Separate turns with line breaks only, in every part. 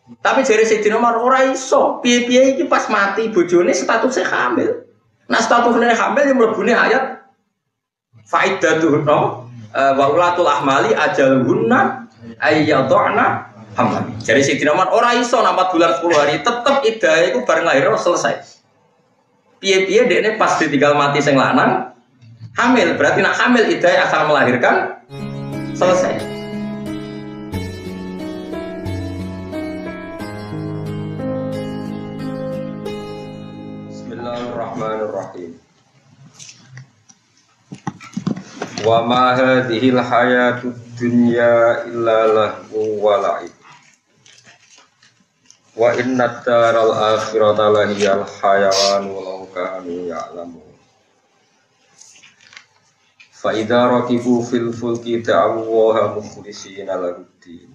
Tapi jare Sayyidina Umar ora iso. Piye-piye iki pas mati bojone statusnya hamil. Nah statusnya hamil yang mlebune ayat faidatuhun wa ulatul ahmali ajaluhunna ayyadhna hamlan. Jadi Sayyidina Umar ora iso 4 bulan 10 hari tetep iddah iku bareng lahir selesai. Piye-piye dekne pas ditinggal mati sing lanang hamil, berarti nak hamil iddah asal melahirkan selesai. Bismillahirrahmanirrahim. Wa ma hadhil hayatud dunya illa lahu wa la'ib. Wa inna daral akhirata lahiyal hayawan walau kanu ya'lamun. Fa idza rakibu fil fulki da'awaha mukhlishina lahu-d-din.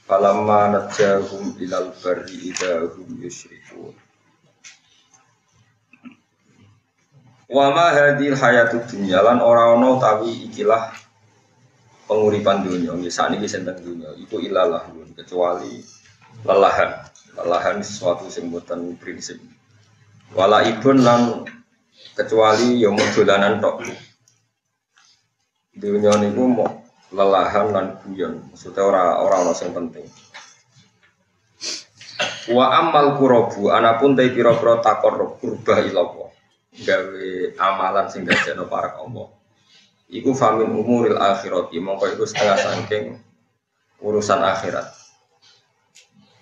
Falamma najahum ilal barri idza hum yusyrikun. Wa ma hadhil hayatud dunya lan ora ana utawi ikilah penguripan dunia, misalnya ini tentang dunia, itu ilalah kecuali lelahan sesuatu yang buatan prinsip. Wala ibun lan kecuali yang modulanan tok. Dunia itu mau lelahan lan guyon, maksudnya orang yang penting. Wa amal kurobu, anapun tay piro-piro takor kurbah ilallah, gawe amalan sing gajano para Allah. Iku famin umuril akhirati, mongko iku setengah saking urusan akhirat.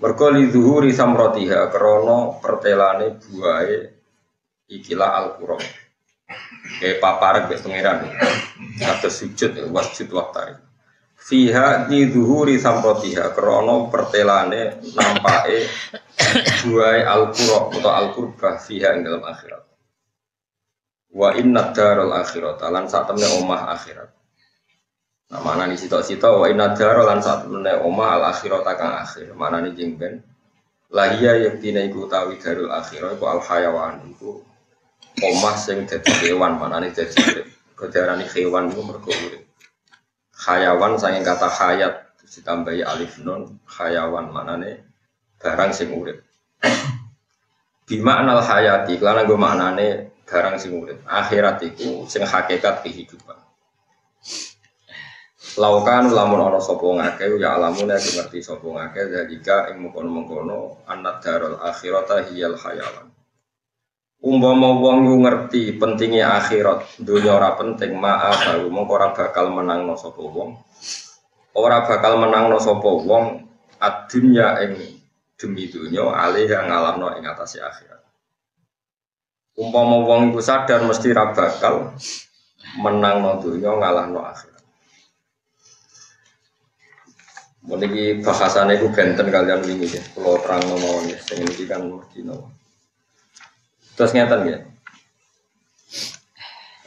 Mergo li zuhuri samratiha krana pertelane buahe ikilah al-qur'an. Kayak paparek wis pangeran. Kados sujud wasjud waktari. Fiha di zuhuri samratiha krana pertelane nampake buahe al-qur'an utawa al-qurbah fiha ing dalam akhirat. Wa inna daral akhirat lan sak temne omah akhirat. Nah manane sita-sita wa inna daral lan sak temne omah al akhirat kang akhir. Manane jeng ben lahia yektine iku utawi darul akhirat iku al hayawan iku omah sing dadi kewan, manane dadi urip. Kedarane kewan iku mergo urip. Hayawan saking kata hayat ditambahi alif nun, hayawan manane barang sing urip. Bimaknal hayati lan nggo maknane barang sing urip. Akhirat iku sing hakikat kehidupan. Laukan lamun ana sapa ngake ya alamune ngerti sapa ngake dalika ing mengkono-mengkono annad darul akhirata hiyal hayawan. Umpama wong ngerti pentingnya akhirat, dunya ora penting, maaf baru mongko ora bakal menangno sapa wong. Ora bakal menangno sapa wong ad-dunya ing demi dunya alih ngalamno ing atase akhirat. Umpama wong iku sadar mesti ra bakal menangno dunya ngalahno akhirat. Meniki bahasane iku benten kalian wingi ya, kula terangno mawon ya, sing iki kan mesti no. Terus ngeten ya.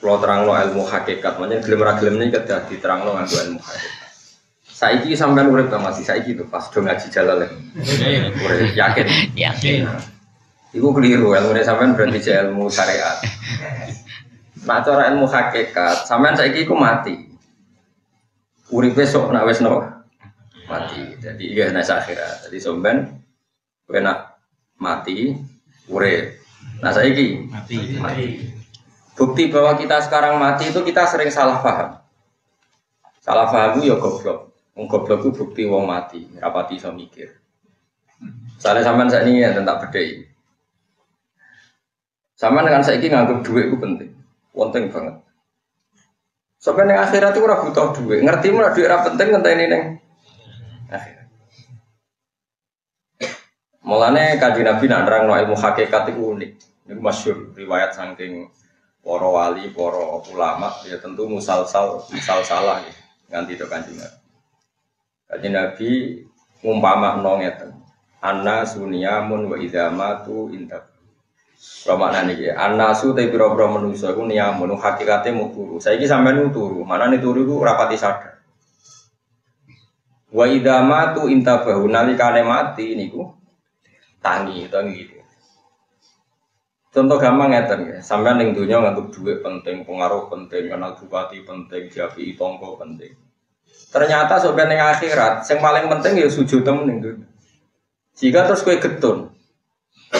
Kula terangno ilmu hakikat, menyen gelem ra gelem niki kedah diterangno nganggo ilmu hakikat. Saiki sampean urip ta masih saiki to pas do ngaji jalal. Urip yakin. Yakin. Iku keliru, ilmu ini sampean berarti ilmu syariat. Nah cara ilmu hakikat, sampean saiki iku mati. Uripe sok nak wis no mati. Jadi iki nek akhirat. Jadi sampean kowe nak mati, urip. Nah saiki mati. Bukti bahwa kita sekarang mati itu kita sering salah paham. Salah paham itu ya goblok. Wong goblok itu bukti wong mati, rapati iso mikir. Soale sampean sakniki ya tak bedheki. Sama dengan saya ini nganggep duit itu penting banget. Sampai neng akhirat itu ora butuh duit, ngerti mana duit ora penting ngenteni neng akhirat. Mulane kanjeng Nabi nak nerangno ilmu hakikat itu unik. Ini masyhur riwayat saking para wali, para ulama ya tentu musalsalah ya. Nganti to kanjeng Nabi. Kanjeng Nabi ngumpamakno ngeten. Anna sunyamun wa idzamatu inta. Kalau maknanya ini, anasu tapi pura-pura manusia itu niamun, hakikatnya mau turu. Saya ini sampai turu, mana nih turu itu rapati sadar. Wa idama tu intabahu nalikane mati niku tangi gitu. Contoh gampang ngeten ya, sampean ning donya nganggep duit penting, pengaruh penting, kenal bupati penting, japi tonggo penting. Ternyata sampean ning akhirat, yang paling penting ya sujud ning donya. Jika terus kowe getun.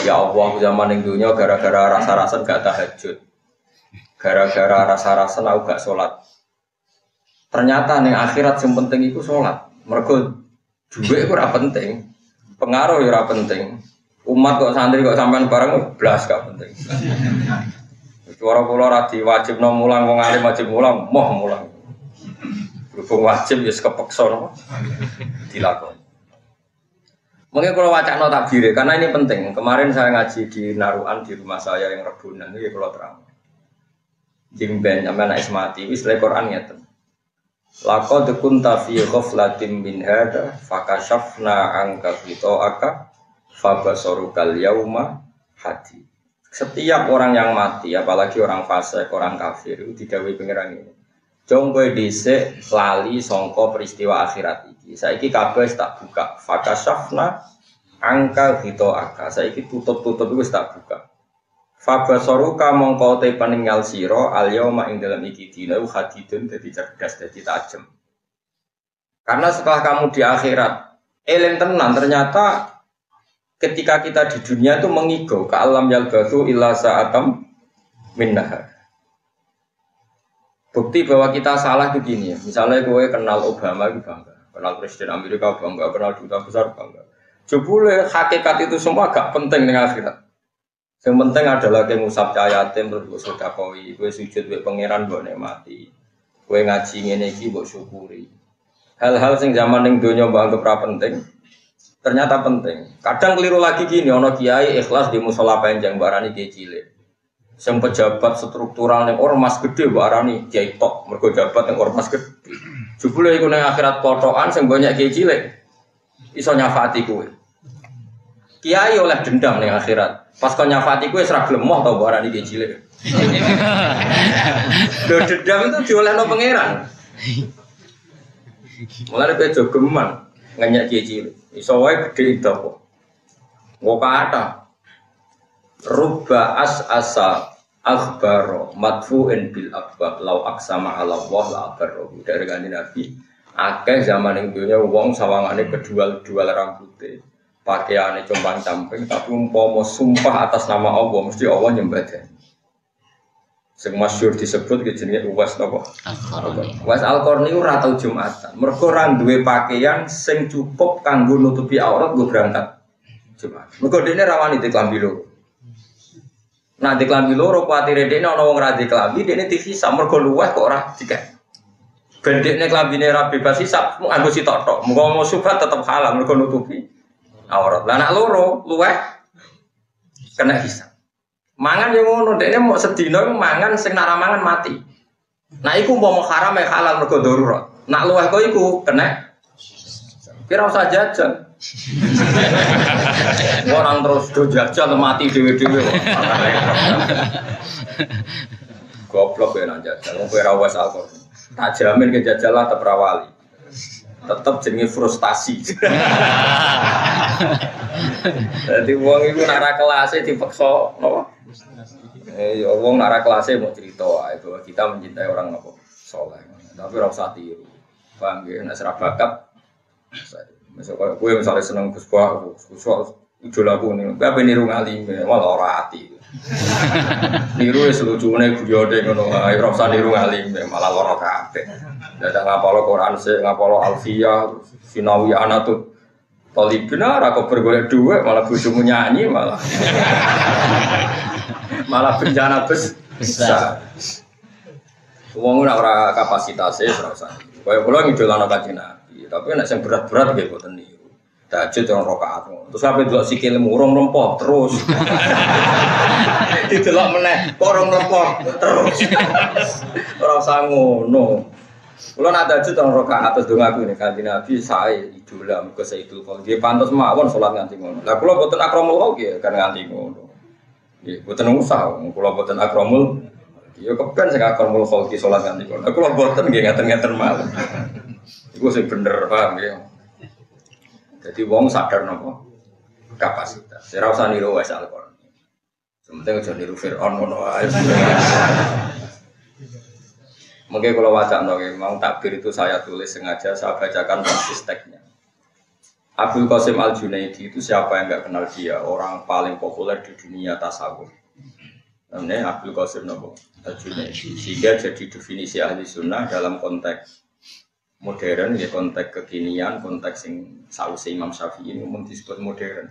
Ya Allah, zaman ning dunya gara-gara rasa-rasa gak tahajud. Gara-gara rasa-rasa aku gak sholat. Ternyata ning akhirat yang penting itu sholat. Mergo duit itu ora penting. Pengaruh ya ora penting. Umat kok santri kok sampean bareng blas gak penting. Suara kula ora diwajibno mulang wong alim wajib mulang, moh mulang. Berhubung wajib ya kepeksa napa dilakoni. Mungkin kalau wacana takbir, karena ini penting. Kemarin saya ngaji di Naruan di rumah saya yang Rebunan, ini kalau terang. Jimben, anak ismati, istilah Quran ngeten. Laqad kunta fi ghaflatin min hada, fakashafna anka ghita'aka, fabasarukal yauma hadi. Setiap orang yang mati, apalagi orang fasik, orang kafir, itu didhawuhi pengiran ini. Jong kowe dhisik lali sangka peristiwa akhirat iki. Saiki kabeh tak buka. Fakashafna angka aka. Saiki tutup-tutup wis tak buka. Fabasaruka mongko te peninggal sira al yauma ing dalem iki dina hadidun dadi cerdas dadi tajem. Karena setelah kamu di akhirat eling tenan ternyata ketika kita di dunia itu mengigau ka alam yalbathu illa sa'atam min nahar. Bukti bahwa kita salah begini ya. Misalnya gue kenal Obama itu bangga, kenal Presiden Amerika bangga, kenal duta besar bangga. Jebule hakikat itu semua gak penting dengan akhirat. Yang penting adalah gue ngusap cahayatim terus gue sedekah, gue sujud gue pangeran gue nikmati, gue ngaji ngene iki gue syukuri. Hal-hal sing zaman ning donya mbok ora penting, ternyata penting. Kadang keliru lagi gini, ono kiai ikhlas di musala panjang barani kiai cilik. Yang pejabat struktural yang ormas gede barani kiai tok mergo jabat yang ormas gede. Jebule iku nang akhirat potokan sing banyak kiai cilik iso nyafati kowe. Kiai oleh dendam ning akhirat. Pas kok nyafati kowe ora gelem moh to barani kiai cilik. Do dendam itu diolehno pangeran. Mulane kowe jogeman ngenyak kiai cilik. Iso wae gede itu kok. Nggo kata Rubba asa akhbaro madfu'in bil akbab law aksama ala Allah la abarro. Dari kanjeng Nabi akeh zaman ing dunya wong sawangane kedual-dual rambute pakaiane compang-camping tapi umpama sumpah atas nama Allah mesti Allah nyembadani. Sing masyhur disebut jenenge Uwais napa? Al-Qarni. Uwais Al-Qarni ora tau Jumatan. Mergo ora duwe pakaian sing cukup kanggo nutupi aurat go berangkat Jumat. Mergo dene rawani diklambi lho. Nah di kelambi loro kuatire dekne ana wong ra di kelambi dekne dihisab mergo luweh kok ora dikek. Ben dekne klambine ra bebas hisab mung anggo sitok tok. Muga-muga subhat tetep halal mergo nutupi aurat. Lah anak loro luweh kena hisab. Mangan yo ngono dekne mau sedina mangan sing nak mangan mati. Nah iku umpama haram ya halal mergo darurat. Nak luweh kok iku kena kira usah jajan. Orang terus do jajal mati dhewe-dhewe kok. Goblok ya nang jajal. Wong kowe ra wis alkohol. Tak jamin ke jajal lah tetep rawali. Tetep jenenge frustasi. Dadi wong iku nek ra kelase dipeksa apa? Ya wong nek ra kelase mau cerita wae bahwa kita mencintai orang apa saleh. Tapi ora usah tiru. Paham nggih nek ora bakat. Misalnya gue misalnya seneng Gus idolaku nih, gue apa niru ngali, malah ora hati. Niru selucunya guyode ngono, ora usah niru ngali, malah lara kabeh. Dadak ngapalo Quran sik, ngapalo Alfiyah, Finawi Anatut. Talibina ora kok bergolek dhuwit, malah bojomu nyanyi malah. Malah bencana besar. Wong ora kapasitasé ora usah. Kaya kula ngidolano Kanjeng Nabi, tapi nek sing berat-berat nggih boten niru. Tahajud yang rakaat. Terus sampe delok sikil murung rempot terus. Didelok meneh, kok ora rempot terus. Ora usah ngono. Kula nek tahajud yang rakaat terus dongaku nek Kanjeng Nabi sae idola muga Sayyidul Khalq. Nggih pantes mawon salat nganti ngono. Lah kula boten akramul khalq ya kan nganti ngono. Nggih boten usah, kula boten akramul. Ya kepen sing akramul khalqi salat nganti ngono. Kula boten nggih ngaten-ngaten mawon. Iku sing bener paham nggih. Jadi wong sadar nopo kapasitas. Ora usah niru Uwais Al-Qarni. Sementing aja niru Firaun ngono wae. Mungkin kalau wacana nggih, mau takbir itu saya tulis sengaja saya bacakan persis teksnya. Abdul Qasim Al-Junaidi itu siapa yang nggak kenal dia? Orang paling populer di dunia tasawuf. Namanya Abdul Qasim Al-Junaidi. Sehingga jadi definisi ahli sunnah dalam konteks modern, ya konteks kekinian, konteks yang sausi Imam Syafi'i ini umum disebut modern.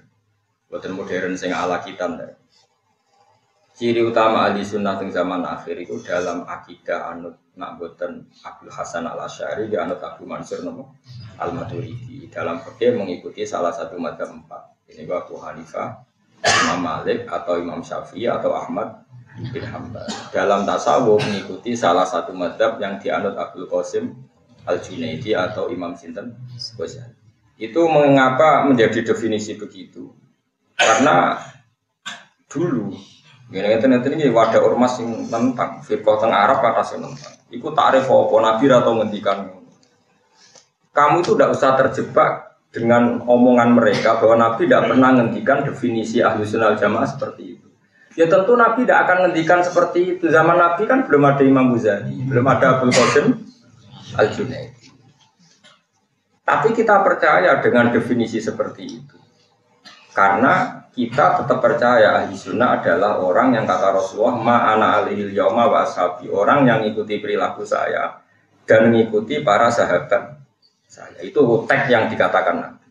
Bukan modern sing ala kita. Ciri utama ahli sunnah di zaman akhir itu dalam akidah anut nak boten Abdul Hasan Al-Asy'ari ya anut Abu Mansur Al-Maturidi. Dalam fikih mengikuti salah satu madzhab 4. Ini Abu Hanifah, Imam Malik atau Imam Syafi'i atau Ahmad bin Hanbal. Dalam tasawuf mengikuti salah satu madzhab yang dianut Abdul Qasim Al-Junaidi atau Imam Sinten Ghazali. Itu mengapa menjadi definisi begitu? Karena dulu ini wadah ormas yang tentang firqah teng Arab kata sing tentang. Iku takrif apa Nabi atau ngendikan. Kamu itu tidak usah terjebak dengan omongan mereka bahwa Nabi tidak pernah ngendikan definisi ahlu sunnah jamaah seperti itu. Ya tentu Nabi tidak akan ngendikan seperti itu. Zaman Nabi kan belum ada Imam Ghazali, belum ada Abdul Qasim Al-Junaidi. Tapi kita percaya dengan definisi seperti itu. Karena kita tetap percaya ahli sunnah adalah orang yang kata Rasulullah ma'ana alihil yauma wa ashabi, orang yang mengikuti perilaku saya dan mengikuti para sahabat saya. Itu teks yang dikatakan Nabi.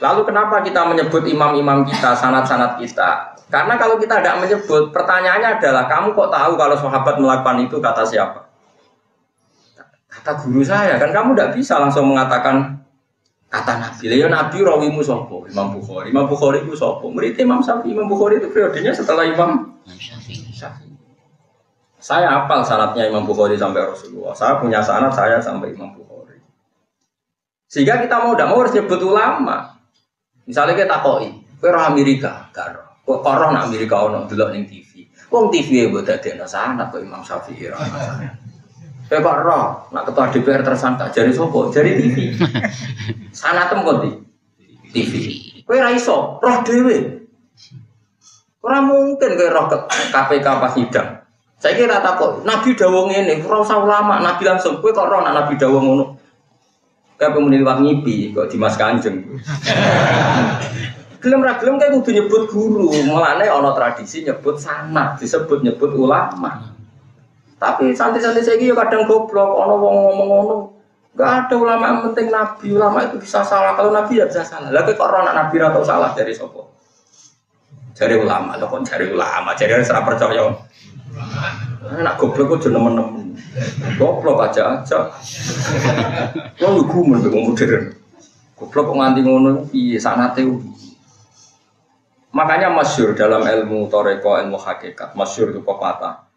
Lalu kenapa kita menyebut imam-imam kita, sanad-sanad kita? Karena kalau kita tidak menyebut, pertanyaannya adalah kamu kok tahu kalau sahabat melakukan itu kata siapa? Kata guru saya, kan kamu tidak bisa langsung mengatakan kata Nabi. Ya Nabi rawimu sopo, Imam Bukhari. Imam Bukhari itu sopo. Murid Imam Syafi'i. Imam Bukhari itu periodenya setelah Imam Syafi'i. Saya hafal sanadnya Imam Bukhari sampai Rasulullah. Saya punya sanad saya sampai Imam Bukhari. Sehingga kita mau tidak mau harus nyebut ulama. Misalnya kita takoi, kowe roh Amerika, gak roh. Kok roh nak Amerika ono delok ning TV. Wong TV e mbok dadekno sanad kok Imam Syafi'i. Kok roh nak ketua DPR tersangka jari sapa? Jari TV. Sanatem kok di TV. Kowe ra iso roh dhewe. Ora mungkin kowe roh KPK pas sidang. Saiki ra takok, Nabi dawuh ngene, ora usah ulama, Nabi langsung kowe kok roh nak Nabi dawuh ngono. Kayak pemuni liwat ngipi kok Dimas Kanjeng. Gelem ra gelem kayak kudu nyebut guru, mulane ana tradisi nyebut sanad, disebut nyebut ulama. Tapi santri-santri saiki yo kadang goblok, ana wong ngomong ngono. Enggak ada ulama yang penting Nabi, ulama itu bisa salah, kalau Nabi ya bisa salah. Lah kok ora ana Nabi atau salah dari sapa? Dari ulama, lho kok dari ulama, jadi harus ora percaya. Anak goblok kok jeneng nemen. Goblok aja. Wong gumun wong modern. Goblok kok nganti ngono piye sanate. Makanya masyhur dalam ilmu thariqah, ilmu hakikat, masyhur itu pepatah.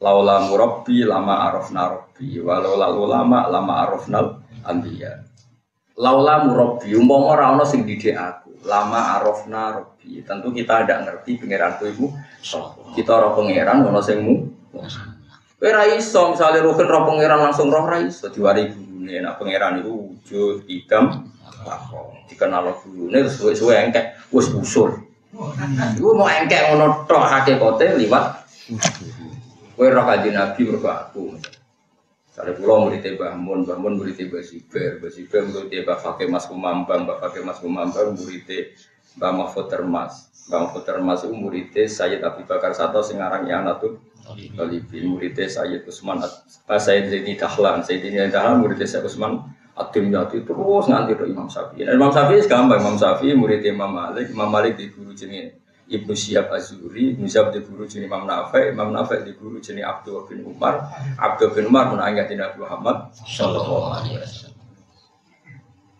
Laula murabbi lama arafna rabbi, walau ulama lama arafnal anbiya. Laula murabbi umpama ora ana sing didik aku, lama arafna rabbi. Tentu kita tidak ngerti pangeranku iku sapa. Kita ora pangeran ana sing mu. Kowe ra iso misale rugen ro pangeran langsung roh ra iso diwari gurune. Nek pangeran iku wujud idam lakon. Dikenal gurune terus suwe-suwe engkek wis usul. Iku mau engkek ngono tok hakikate liwat kowe roh kanjeng Nabi mergo aku. Sare kula murid Mbah Mun, Mbah Mun murid Mbah Siber, Mbah Siber murid Mbah Fakih Mas Kumambang, Mbah Fakih Mas Kumambang murid Mbah Mahfud Termas. Mbah Mahfud Termas iku murid Sayyid Abi Bakar Sato sing aran Yanatul Talibin, murid Sayyid Utsman Sayyid Zaini Dahlan, Sayyid Zaini Dahlan murid Sayyid Utsman Ad-Dimyati terus nganti ke Imam Syafi'i. Imam Syafi'i gampang, Imam Syafi'i murid Imam Malik di guru jenenge Ibnu Syihab Az-Zuhri, Ibnu Syihab di guru jenenge Imam Nafi' di guru jenenge Abdullah bin Umar menangnya di Nabi Muhammad sallallahu alaihi wasallam.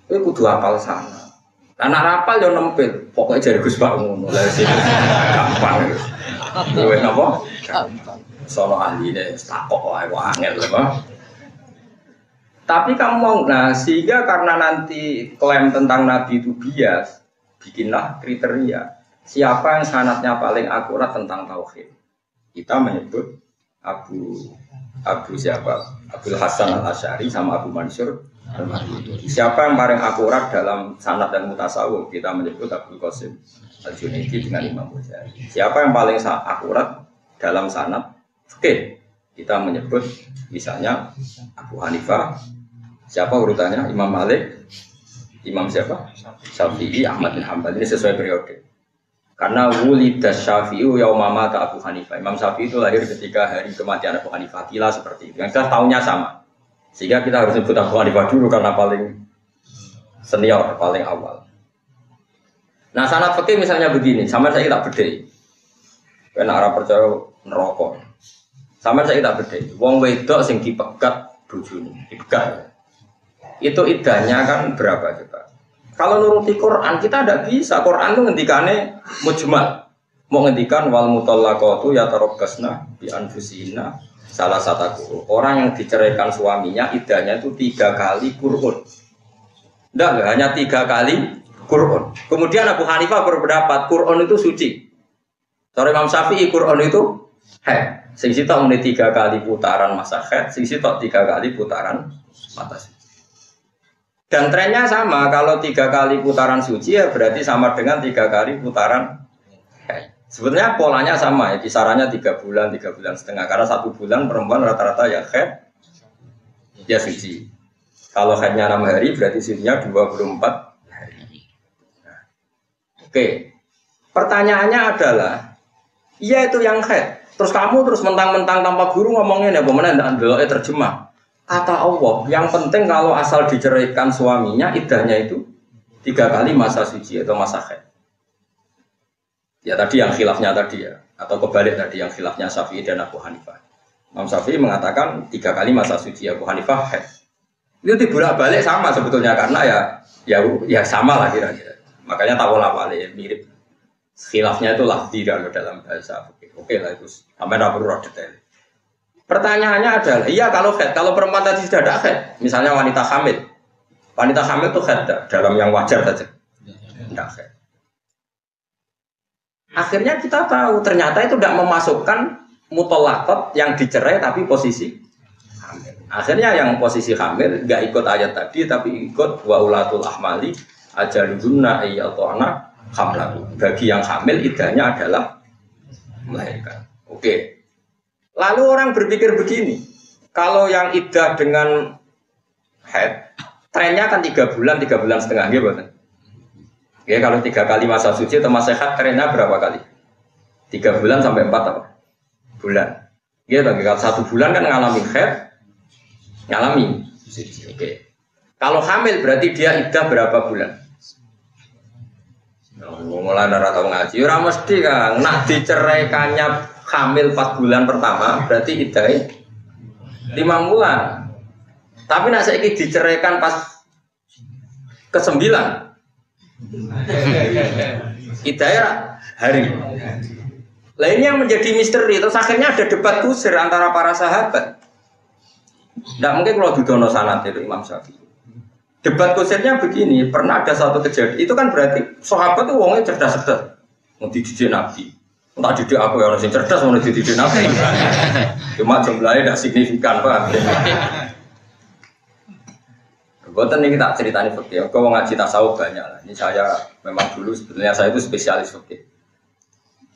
Kowe kudu hafal sana. Karena rapal yo nempel, pokoknya jare Gus Pak ngono. Lah sing gampang. Kowe napa? Sono ahline takok wae angel apa. Tapi kamu mau, nah sehingga karena nanti klaim tentang Nabi itu bias, bikinlah kriteria siapa yang sanadnya paling akurat tentang tauhid. Kita menyebut Abdul Hasan Al-Asy'ari sama Abu Mansur Al-Maturidi. Siapa yang paling akurat dalam sanad dan mutasawuf, kita menyebut Abdul Qasim Al-Junaidi dengan Imam Ghazali. Siapa yang paling akurat dalam sanad fikih, kita menyebut misalnya Abu Hanifah. Siapa urutannya? Imam Malik, Imam siapa? Syafi'i, Ahmad bin Hanbal. Ini sesuai periode. Karena wulidas Syafi'i yauma mata Abu Hanifah. Imam Syafi'i itu lahir ketika hari kematian Abu Hanifah. Kila seperti itu. Yang kita tahunnya sama. Sehingga kita harus sebut Abu Hanifah dulu karena paling senior, paling awal. Nah, sanad fikih misalnya begini, sama saya tak bedhei. Karena arah percaya neraka. Sama saya tak bedhei. Wong wedok sing dipegat bojone, dipegat. Itu idahnya kan berapa coba? Kalau nuruti Quran kita tidak bisa. Quran itu ngendikane mujmal. Mau ngendikan wal mutallaqatu yatarabbasna bi anfusihinna salah satu. Orang yang diceraikan suaminya idahnya itu 3 kali Qur'an. Tidak, hanya 3 kali Qur'an. Kemudian Abu Hanifah berpendapat Qur'an itu suci. Sore Imam Syafi'i Qur'an itu haid. Sing sitok muni 3 kali putaran masa haid, sing sitok 3 kali putaran mata suci. Dan trennya sama, kalau 3 kali putaran suci ya berarti sama dengan 3 kali putaran haid. Sebetulnya polanya sama ya, kisarannya 3 bulan, 3 bulan setengah. Karena 1 bulan perempuan rata-rata ya haid, ya suci. Kalau haidnya 6 hari berarti sucinya 24 hari. Nah, oke, pertanyaannya adalah, iya itu yang haid. Terus kamu terus mentang-mentang tanpa guru ngomongin ya, bagaimana tidak terjemah. Kata Allah, yang penting kalau asal diceraikan suaminya, idahnya itu 3 kali masa suci atau masa haid. Ya tadi yang khilafnya tadi ya, atau kebalik tadi yang khilafnya Syafi'i dan Abu Hanifah. Imam Syafi'i mengatakan 3 kali masa suci, Abu Hanifah haid. Itu dibolak-balik sama sebetulnya karena ya sama lah kira-kira. Makanya tawala-wali mirip. Khilafnya itu lafzi dalam bahasa. Oke lah itu sampai tidak perlu detail. Pertanyaannya adalah, iya kalau haid, kalau perempuan tadi sudah ada haid, misalnya wanita hamil itu haid dalam yang wajar saja, tidak haid. Akhirnya kita tahu ternyata itu tidak memasukkan mutolakot yang dicerai tapi posisi hamil. Akhirnya yang posisi hamil nggak ikut ayat tadi tapi ikut waulatul ahmali ajaluhunna ayyatuna hamlahu. Bagi yang hamil idahnya adalah melahirkan. Oke. Lalu orang berpikir begini, kalau yang iddah dengan haid, trennya kan 3 bulan setengah, gitu kan? Ya kalau 3 kali masa suci atau masa haid, trennya berapa kali? 3 bulan sampai 4 apa? Bulan. Gitu, kalau 1 bulan kan ngalami suci. Oke. Kalau hamil berarti dia iddah berapa bulan? Mulai dari tahu ngaji, ora mesti kan. Nak diceraikannya hamil 4 bulan pertama, berarti iddah 5 bulan. Tapi nak saiki diceraikan pas ke-9, iddah hari. Lah ini yang menjadi misteri. Terus akhirnya ada debat kusir antara para sahabat. Tidak mungkin kalau dudono sanad itu Imam Syafi'i. Debat kusirnya begini, pernah ada satu kejadian, itu kan berarti sahabat itu wongnya cerdas-cerdas. Mau dididik Nabi. Entah didik apa ya, orang yang cerdas mau dididik Nabi. Cuma jumlahnya tidak signifikan, Pak. Buatan ini tak ceritanya fikih. Kau ngaji tasawuf banyak lah. Ini saya memang dulu sebenarnya saya itu spesialis fikih.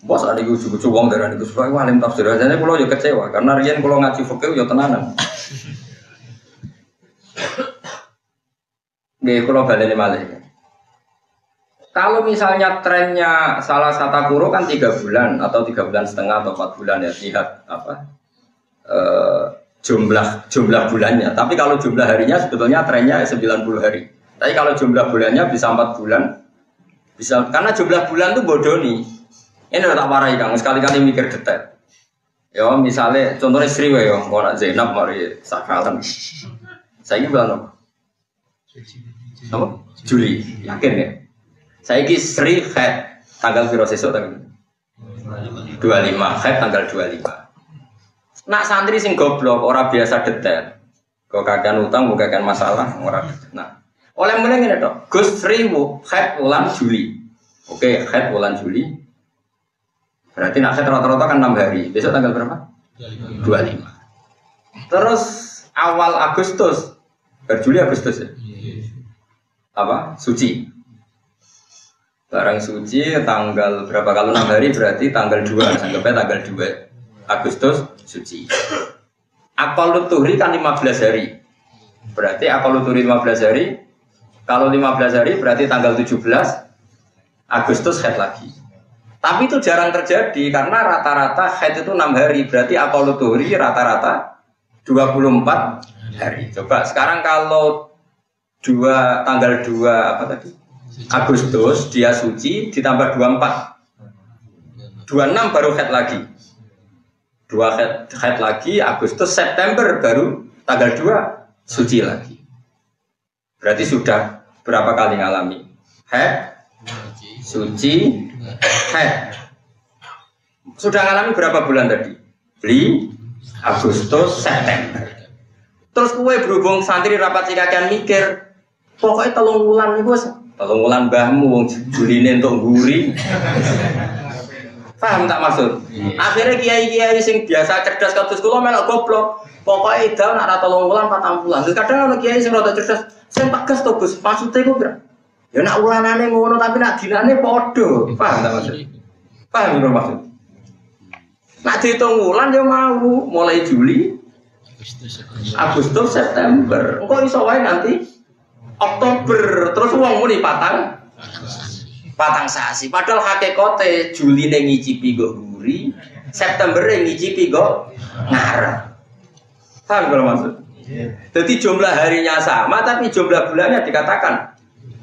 Bos ada ujung-ujung wong dari itu supaya alim tafsir. Jadi kalau ya kecewa karena rian kalau ngaji fikih ya tenanan. Nggih, kalau baleni malih. Kalau misalnya trennya salah satu guru kan 3 bulan atau 3 bulan setengah atau 4 bulan ya lihat apa jumlah bulannya. Tapi kalau jumlah harinya sebetulnya trennya 90 hari. Tapi kalau jumlah bulannya bisa 4 bulan, bisa karena jumlah bulan itu bodoh nih. Ini udah tak warai Kang, sekali-kali mikir detail. Ya misalnya contohnya Sri ya, orang Zainab mari sakalan. Saya ini bilang apa? Juli, yakin ya? Saya ini Sri haid tanggal piro sesuk tanggal 25, haid tanggal 25. Nak santri sing goblok orang biasa detail. Kok kakean utang, kok kakean masalah, orang. Nah, oleh mulai ngene tok. Gus Sri haid bulan Juli. Oke, haid bulan Juli. Berarti nak haid rata-rata kan 6 hari. Besok tanggal berapa? 25. Terus awal Agustus, Juli Agustus ya? Apa? Suci. Barang suci tanggal berapa? Kalau 6 hari berarti tanggal 2. Anggapnya tanggal 2 Agustus suci. Aqallut tuhri kan 15 hari. Berarti aqallut tuhri 15 hari Kalau 15 hari berarti tanggal 17 Agustus haid lagi. Tapi itu jarang terjadi karena rata-rata haid itu 6 hari. Berarti aqallu dhuhri rata-rata 24 hari. Coba sekarang kalau tanggal 2 apa tadi? Agustus dia suci ditambah 24. 26 baru haid lagi. 2 haid lagi Agustus September baru tanggal 2 suci lagi. Berarti sudah berapa kali ngalami? Haid, suci, haid. Sudah ngalami berapa bulan tadi? Agustus, September. Terus kue berhubung santri rapat sikakan mikir, pokoknya 3 wulan nih bos, 3 wulan mbahmu, Juline untuk guri. Paham tak maksud? Akhirnya kiai-kiai sing biasa cerdas kados kula melok goblok. Pokoknya idam nak 3 wulan 4 bulan. Terus kadang ana kiai sing rada cerdas, sing tegas to Gus, maksude ku pira? Ya nak wulanane ngono tapi nak dinane padha. Paham tak maksud? Paham lho maksud? Nak dihitung wulan ya mau mulai Juli, Agustus, September. Engko iso wae nanti Oktober. Terus wong muni patang sasi. Padahal hakikate Juli ning ngicipi go guri, September ning ngicipi go ngarep. Paham kalau maksud? Jadi jumlah harinya sama tapi jumlah bulannya dikatakan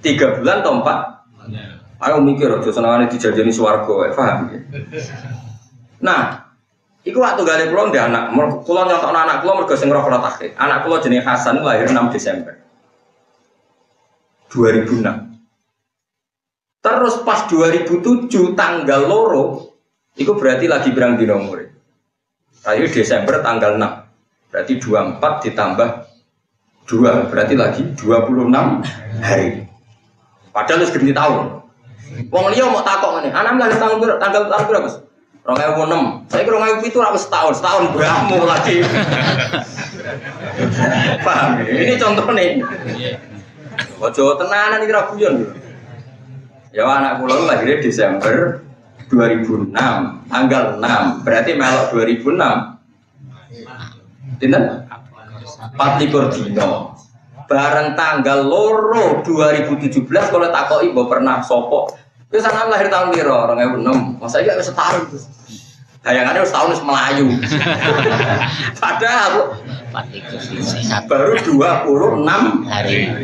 3 bulan atau 4. Ayo mikir aja senengane dijajani swarga, paham ya? Nah, iku waktu gale kula ndek anak, kula nyontokno anak kula mergo sing roh tahqiq. Anak kula jenenge Hasan lahir 6 Desember 2006. Terus pas 2007 tanggal loro, itu berarti lagi berang dina umure. Ayo Desember tanggal 6. Berarti 24 ditambah 2, berarti lagi 26 hari. Padahal wis genti tahun. Wong liya mau takok ngene, anak lahir tanggal berapa, Gus? 2006. Saya kira 2007 ora wis setahun mbahmu lagi. Paham? Ini contoh nih. Ojo tenanan iki ra guyon lho. Ya anak kula lahir Desember 2006, tanggal 6. Berarti melok 2006. Dinten 24 dino. Bareng tanggal loro 2017 kalau takoki mbok pernah sapa. Wis anak lahir tahun piro? 2006. Masa iki wis setahun. Bayangane wis tahun wis melayu. Padahal baru 26 hari.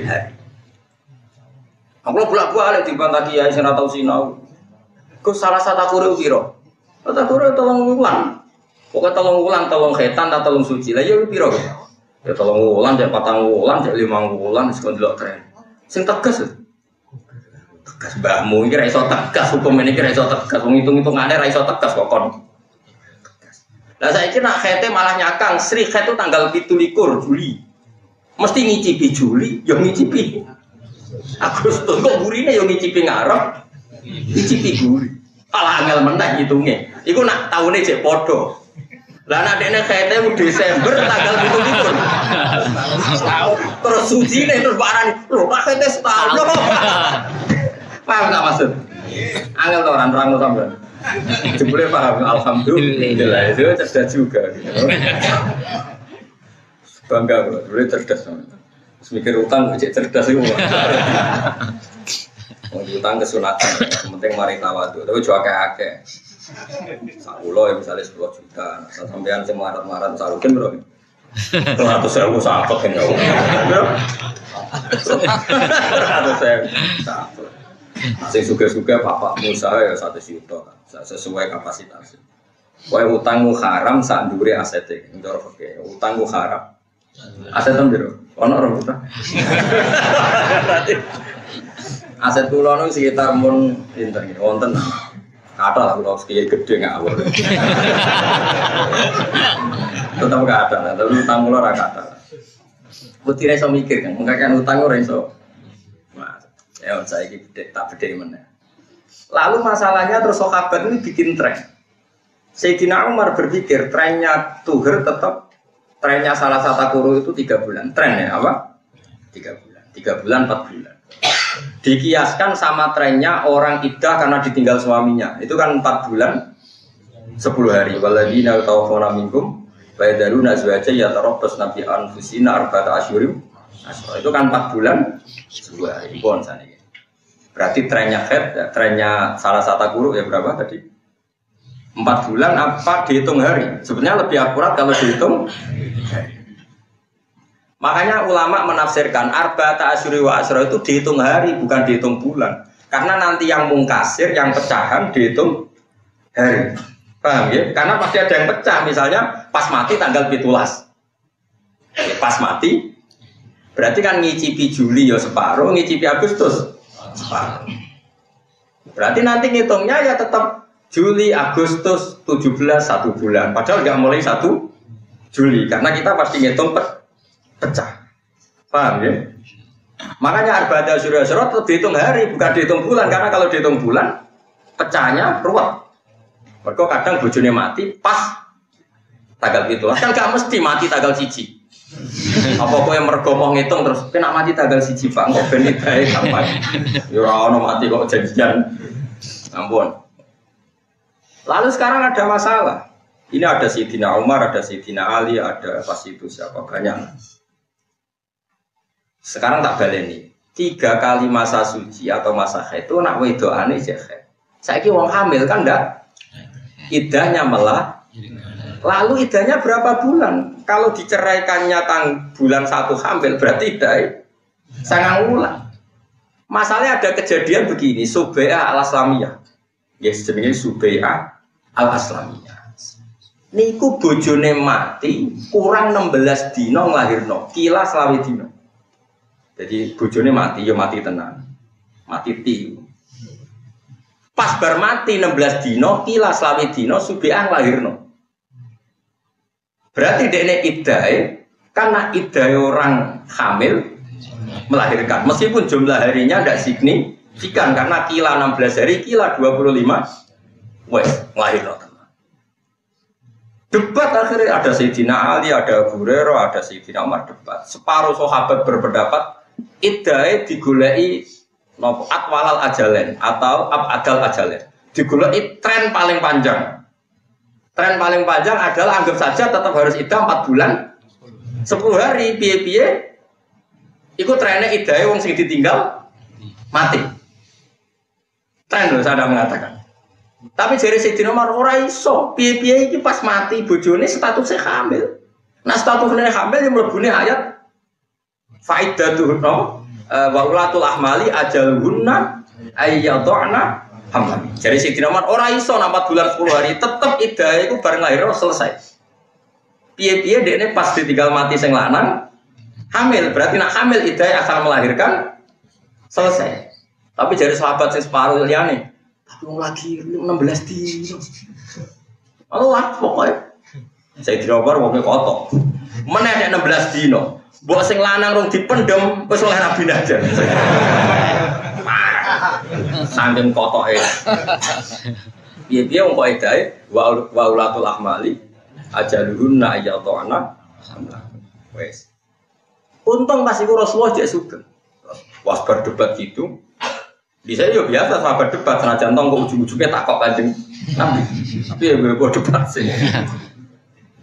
Aku bolak-balik dibantah kiai sing ora tau sinau. Ku salah satu kurang piro? Kata kurang 3 wulan. Pokoke 3 wulan 3 khetan ta 3 suci. Lah ya piro? Ya 3 wulan, cek 4 wulan, cek 5 wulan wis kon delok tren. Sing tegas. Tegas mbahmu iki ra iso tegas, hukum ini ra iso tegas, wong hitung-hitungane ra iso tegas kok kon. Lah saiki nak khete malah nyakang, Sri khet itu tanggal 17 Juli. Mesti ngicipi Juli, ya ngicipi Agustus kok gurine ya ngicipi ngarep. Ngicipi guri. Malah angel meneh hitunge. Iku nak taune jek padha. Lah nek dekne khete Desember tanggal 17. Setahun. Terus sucine terus barani, lho Pak khete setahun. Paham tak maksud? Angel to ora nerangno sampean. Jebule paham, alhamdulillah. Itu cerdas juga gitu. Bangga bro, dulu cerdas sampean. Mikir utang cek cerdas iku. Wong utang kesunatan, penting mari tawadhu, tapi jo akeh-akeh. Sakulo ya misalnya 10 juta, sampean sing marat-marat sarukin bro. 100.000 sakit kan ya. 100.000 sakit. Sing suga-suga bapak usaha ya 1 juta, sesuai kapasitas. Wae utangmu haram sak ndure asete, ndoro fikih. Utangmu haram. Aset piro? Ono ora utang. Aset kula nu sekitar mun pinten iki wonten. Kathah lah kula kiai gedhe ngawur. Tetep kathah lah, tapi utang kula ora kathah. Putire iso mikir kan, mengkakean utang ora iso. Ya saiki tak bedhe meneh. Lalu masalahnya terus sahabat ini bikin tren. Sayyidina Umar berpikir trennya Tuhur tetap trennya salah satu guru itu 3 bulan. Tren ya apa? 3 bulan. 3 bulan 4 bulan. Dikiaskan sama trennya orang iddah karena ditinggal suaminya. Itu kan 4 bulan 10 hari. Waladina tawafuna minkum wa yadaluna azwaja yatarabbasna bi anfusina arba'ata asyhurin. Itu kan 4 bulan 10 hari. Pun sana. Berarti trennya head, trennya salah satu guru ya berapa tadi? 4 bulan apa dihitung hari? Sebenarnya lebih akurat kalau dihitung hari. Makanya ulama menafsirkan arba'ata asyuri wa asyra itu dihitung hari bukan dihitung bulan. Karena nanti yang mungkasir, yang pecahan dihitung hari. Paham ya? Karena pasti ada yang pecah, misalnya pas mati tanggal 17. Ya, pas mati berarti kan ngicipi Juli ya separuh, ngicipi Agustus separuh. Berarti nanti ngitungnya ya tetap Juli, Agustus, 17 1 bulan. Padahal nggak mulai 1 Juli karena kita pasti ngitung pecah. Paham ya? Makanya arba'ata asyura tetap dihitung hari bukan dihitung bulan karena kalau dihitung bulan pecahnya ruwet. Mereka kadang bojone mati pas tanggal itu. Kan gak mesti mati tanggal 1. Apa kowe mergo mau ngitung terus kena mati tanggal 1 Pak, kok ben idae sampai. Ya ora ono mati kok janjian. Ampun. Lalu sekarang ada masalah. Ini ada Sayyidina Umar, ada Sayyidina Ali, ada pas itu siapa banyak. Sekarang tak baleni. 3 kali masa suci atau masa haid itu nak wedokane jek. Saiki wong hamil kan ndak idahnya malah. Lalu idahnya berapa bulan? Kalau diceraikannya bulan 1 hamil berarti idah 9 bulan. Masalahnya ada kejadian begini, Subai'ah al-Aslamiyah. Ya jenenge Subai'ah al-Aslamiyah. Niku bojone mati kurang 16 dino nglahirno, kila selawe dino. Jadi bojone mati ya mati tenan. Mati tiu. Pas bar mati 16 dino, kila selawe dino Subai'ah nglahirno. Berarti dekne iddahe karena iddahe orang hamil melahirkan. Meskipun jumlah harinya tidak signifikan karena kila 16 hari, kila 25 wes nglahirno. Debat akhirnya ada Sayyidina Ali, ada Abu Hurairah, ada Sayyidina Umar debat. Separuh sahabat berpendapat iddahe digoleki nopo atwalal ajalen atau abadal ajalen. Digoleki tren paling panjang. Tren paling panjang adalah anggap saja tetap harus iddah 4 bulan 10 hari piye-piye. Iku trennya iddahe wong sing ditinggal mati. Tren loh saya mengatakan. Tapi jari Sayyidina Umar ora iso, piye-piye iki pas mati bojone statusnya hamil. Nah statusnya hamil yang mlebune ayat faidatuhunna wa ulatul ahmali ajaluhunna ayyadhana hamlan. Jari Sayyidina Umar ora iso 4 bulan 10 hari tetep iddah iku bareng lahir selesai. Piye-piye dekne pas ditinggal mati sing lanang hamil, berarti nak hamil iddah asal melahirkan selesai. Tapi jari sahabat sing separuh liyane aku lagi 16 dino. Allah pokoknya. Saya dirobor wong kotok. Meneh 16 dino. Mbok sing lanang rung dipendem wis oleh Nabi aja. Saking kotoke. Piye-piye wong kok edae wa ulatul ahmali ajaluhunna ayyatuna. Wes. Untung pas iku Rasulullah jek sugeng. Was berdebat gitu. Di saya juga biasa sahabat debat senajan tong kok ujung-ujungnya takok Kanjeng Nabi. Tapi ya gue debat sih.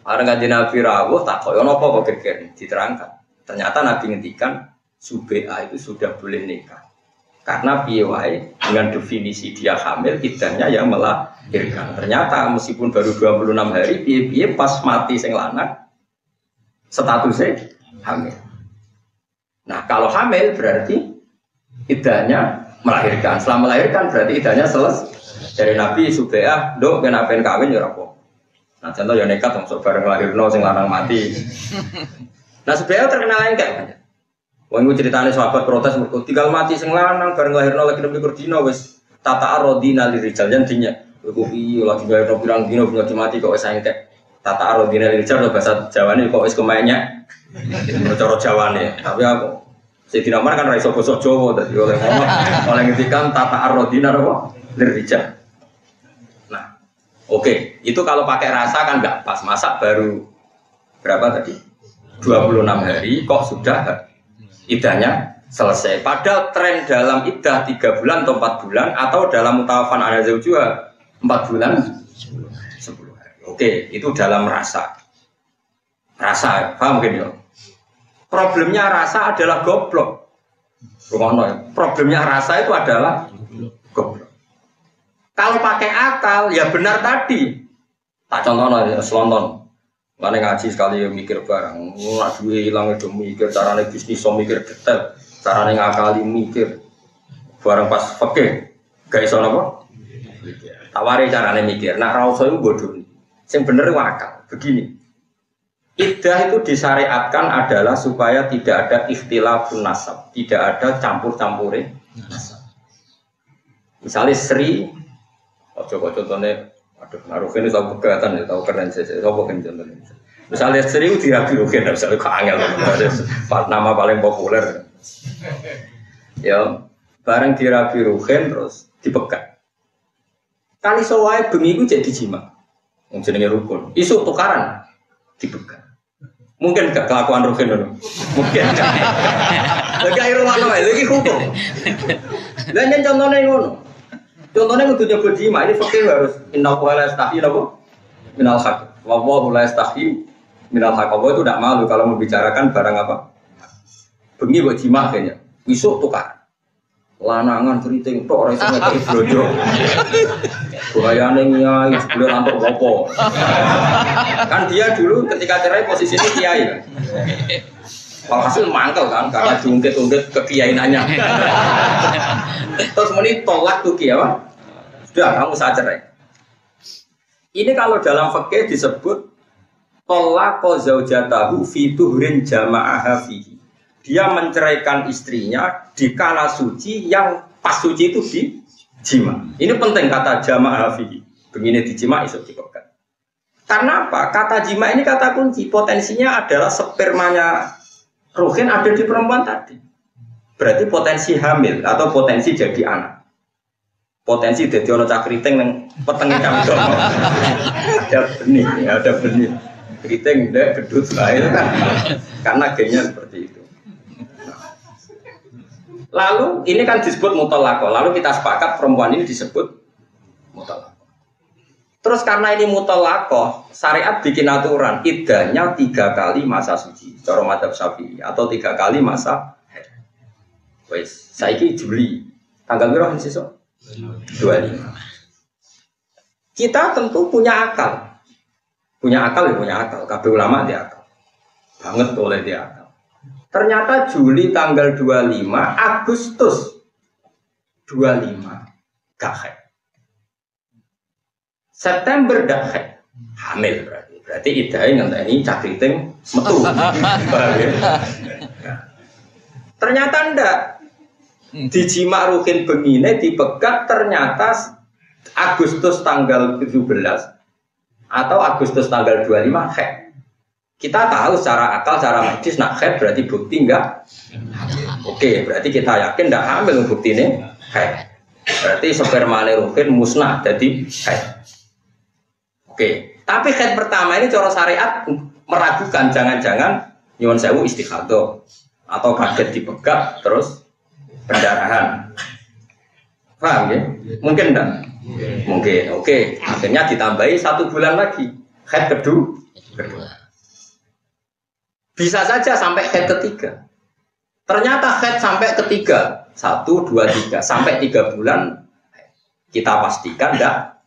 Orang Kanjeng Nabi rawuh takok yo napa kok geger diterangkan. Ternyata Nabi ngendikan Subai'ah itu sudah boleh nikah. Karena piye wae dengan definisi dia hamil iddahnya yang melahirkan. Ternyata meskipun baru 26 hari piye-piye pas mati sing lanang statusnya hamil. Nah, kalau hamil berarti iddahnya melahirkan. Setelah melahirkan berarti iddahnya selesai. Dari Nabi Subai'ah, "Nduk ben apen kawin ya ora apa." Nah, contoh ya nekat wong sok bareng lahirno sing lanang mati. Nah, Subai'ah terkenal engkek. Wong iku critane sahabat protes mergo tinggal mati sing lanang bareng lahirno lagi 24 dina wis tata arodina lirijal jantinya. Iku piye lagi lahirno pirang dina bunga mati kok wis engkek. Tata arodina lirijal bahasa Jawane kok wis kemenya. Cara Jawane. Tapi aku Sayyidina Umar kan ra iso basa Jawa dadi oleh ngomong oleh ngendikan tata arodina apa lirijal. Nah, oke, itu kalau pakai rasa kan enggak pas. Masak baru berapa tadi? 26 hari kok sudah iddahnya selesai. Padahal tren dalam iddah 3 bulan atau 4 bulan atau dalam mutawafan ala zaujuha 4 bulan 10 hari. Oke, itu dalam rasa. Rasa, paham mungkin ya? Problemnya rasa adalah goblok. Problemnya rasa itu adalah goblok. Kalau pakai akal ya benar tadi. Tak contohnya selonton. Mana ngaji sekali ya mikir barang. Nggak duit hilang itu mikir caranya bisnis so mikir detail. Caranya ngakali mikir. Barang pas oke. Gak iso apa? Tawari caranya mikir. Nah rasa itu bodoh. Yang bener itu akal. Begini. Iddah itu disyariatkan adalah supaya tidak ada ikhtilafun nasab, tidak ada campur-campurin nasab. Misalnya Sri, coba contohnya, aduh, Ruhin itu tahu pegatan, tahu keren saya, coba kan contohnya. Misalnya Sri itu dirabi Ruhin, misalnya kok angel, nama paling populer. Ya, bareng dirabi Ruhin terus dipegat. Kali sewai bengi itu jadi jima, yang jenenge rukun. Isu tukaran dipegat. Mungkin gak kelakuan Ruhin dulu. Mungkin gak. Lagi air rumah lagi hukum. Dan contohnya ngono. Contohnya untuk nyebut jima ini fakir harus innahu la yastahi napa? Minal haq. Wa huwa la yastahi minal haq. Allah itu tidak malu kalau membicarakan barang apa? Bengi buat jima kayaknya. Isuk tukar. Lanangan keriting tok ora iso ngekeki blojo. Bahayane nyai sebelum antuk opo. Kan dia dulu ketika cerai posisinya kiai kan. Walhasil mangkel kan karena diungkit-ungkit kekiainannya. Terus meni tolak tuh kiai apa? Sudah kamu saya cerai. Ini kalau dalam fikih disebut talaqa zaujatahu fi tuhrin jama'aha fihi. Dia menceraikan istrinya di kala suci yang pas suci itu di jima. Ini penting kata jamaah fihi. Begini di jima iso dipegat. Karena apa? Kata jima ini kata kunci. Potensinya adalah spermanya Ruhin ada di perempuan tadi. Berarti potensi hamil atau potensi jadi anak. Potensi jadi ono cakriting yang peteng jam-jam. Ada benih, ada benih. Kriting ndak gedut lahir kan. Karena gennya seperti itu. Lalu ini kan disebut mutallaqah. Lalu kita sepakat perempuan ini disebut mutallaqah. Terus karena ini mutallaqah, syariat bikin aturan iddahnya 3 kali masa suci. Cara madzhab Syafi'i atau 3 kali masa haid. Wes, saiki Juli. Tanggal berapa sesuk? 25. Kita tentu punya akal. Punya akal ya punya akal. Kabeh ulama dia akal. Banget oleh dia akal. Ternyata Juli tanggal 25, Agustus 25 gak haid. September gak haid. Hamil berarti. Berarti idahnya ngenteni cakriting metu. Ternyata ndak. Dijima Ruhin begini dipegat ternyata Agustus tanggal 17 atau Agustus tanggal 25 haid. Kita tahu secara akal, secara medis nak haid berarti bukti enggak. Oke, berarti kita yakin enggak hamil bukti ini haid. Berarti spermane Ruhin musnah jadi haid. Oke, tapi haid pertama ini cara syariat meragukan jangan-jangan nyuwun sewu istikhadah atau kaget dipegat terus pendarahan. Paham ya? Mungkin enggak? Mungkin. Oke, akhirnya ditambahi 1 bulan lagi haid kedua. Bisa saja sampai haid ketiga. Ternyata haid sampai ketiga 1, 2, 3 sampai 3 bulan kita pastikan tidak